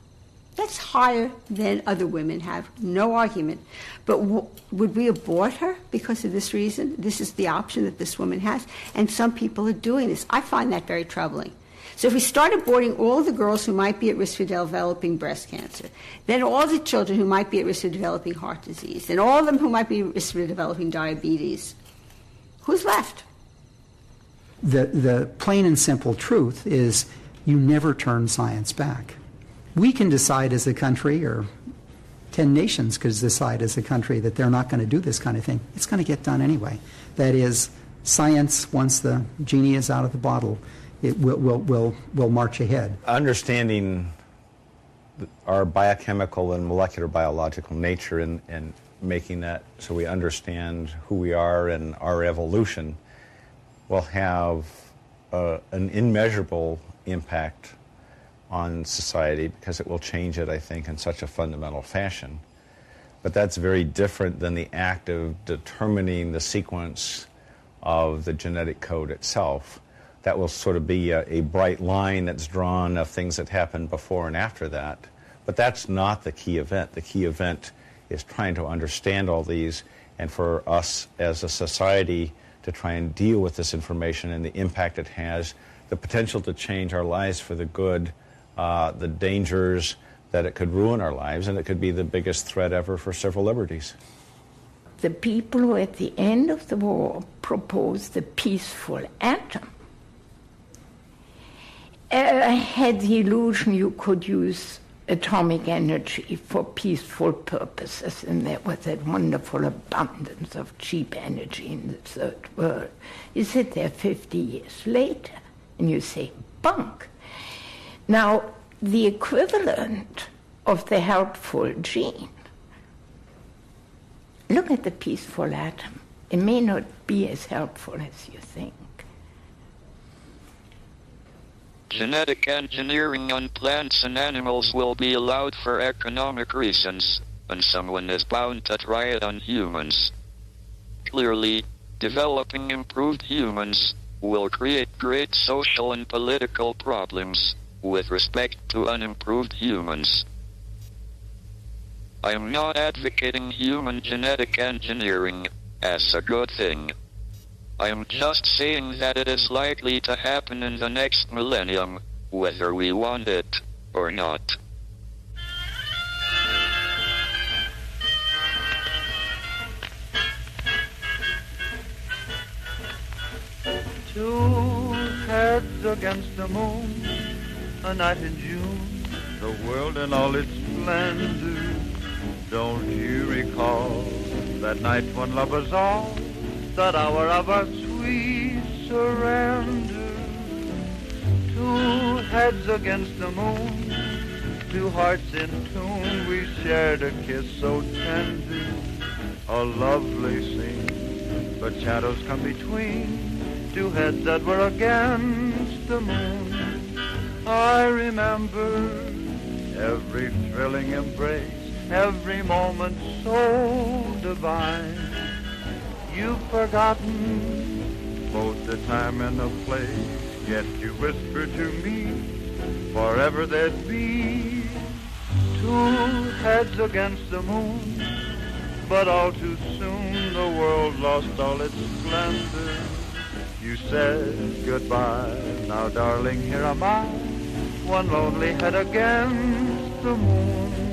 That's higher than other women have, no argument. But would we abort her because of this reason? This is the option that this woman has, and some people are doing this. I find that very troubling. So if we start aborting all of the girls who might be at risk for developing breast cancer, then all the children who might be at risk for developing heart disease, and all of them who might be at risk for developing diabetes, who's left? The plain and simple truth is You never turn science back. We can decide as a country, or 10 nations could decide as a country, that they're not going to do this kind of thing. It's going to get done anyway. That is, science, once the genie is out of the bottle, it will march ahead. Understanding our biochemical and molecular biological nature and making that so we understand who we are and our evolution will have an immeasurable impact on society, because it will change it, I think, in such a fundamental fashion. But that's very different than the act of determining the sequence of the genetic code itself. That will sort of be a bright line that's drawn of things that happened before and after that. But that's not the key event. The key event is trying to understand all these, and for us as a society to try and deal with this information and the impact it has, the potential to change our lives for the good, the dangers that it could ruin our lives, and it could be the biggest threat ever for civil liberties. The people who at the end of the war proposed the peaceful atom had the illusion you could use atomic energy for peaceful purposes, and there was that wonderful abundance of cheap energy in the third world. You sit there 50 years later and you say, bunk. Now, the equivalent of the helpful gene, look at the peaceful atom. It may not be as helpful as you think. Genetic engineering on plants and animals will be allowed for economic reasons, and someone is bound to try it on humans. Clearly, developing improved humans will create great social and political problems with respect to unimproved humans. I am not advocating human genetic engineering as a good thing. I am just saying that it is likely to happen in the next millennium, whether we want it or not. Two heads against the moon, a night in June, the world in all its splendor. Don't you recall that night when lovers all, that hour of our sweet surrender? Two heads against the moon, two hearts in tune, we shared a kiss so tender, a lovely scene, but shadows come between two heads that were against the moon. I remember every thrilling embrace, every moment so divine. You've forgotten both the time and the place, yet you whispered to me, forever there'd be two heads against the moon. But all too soon the world lost all its splendor. You said goodbye, now darling, here am I, one lonely head against the moon.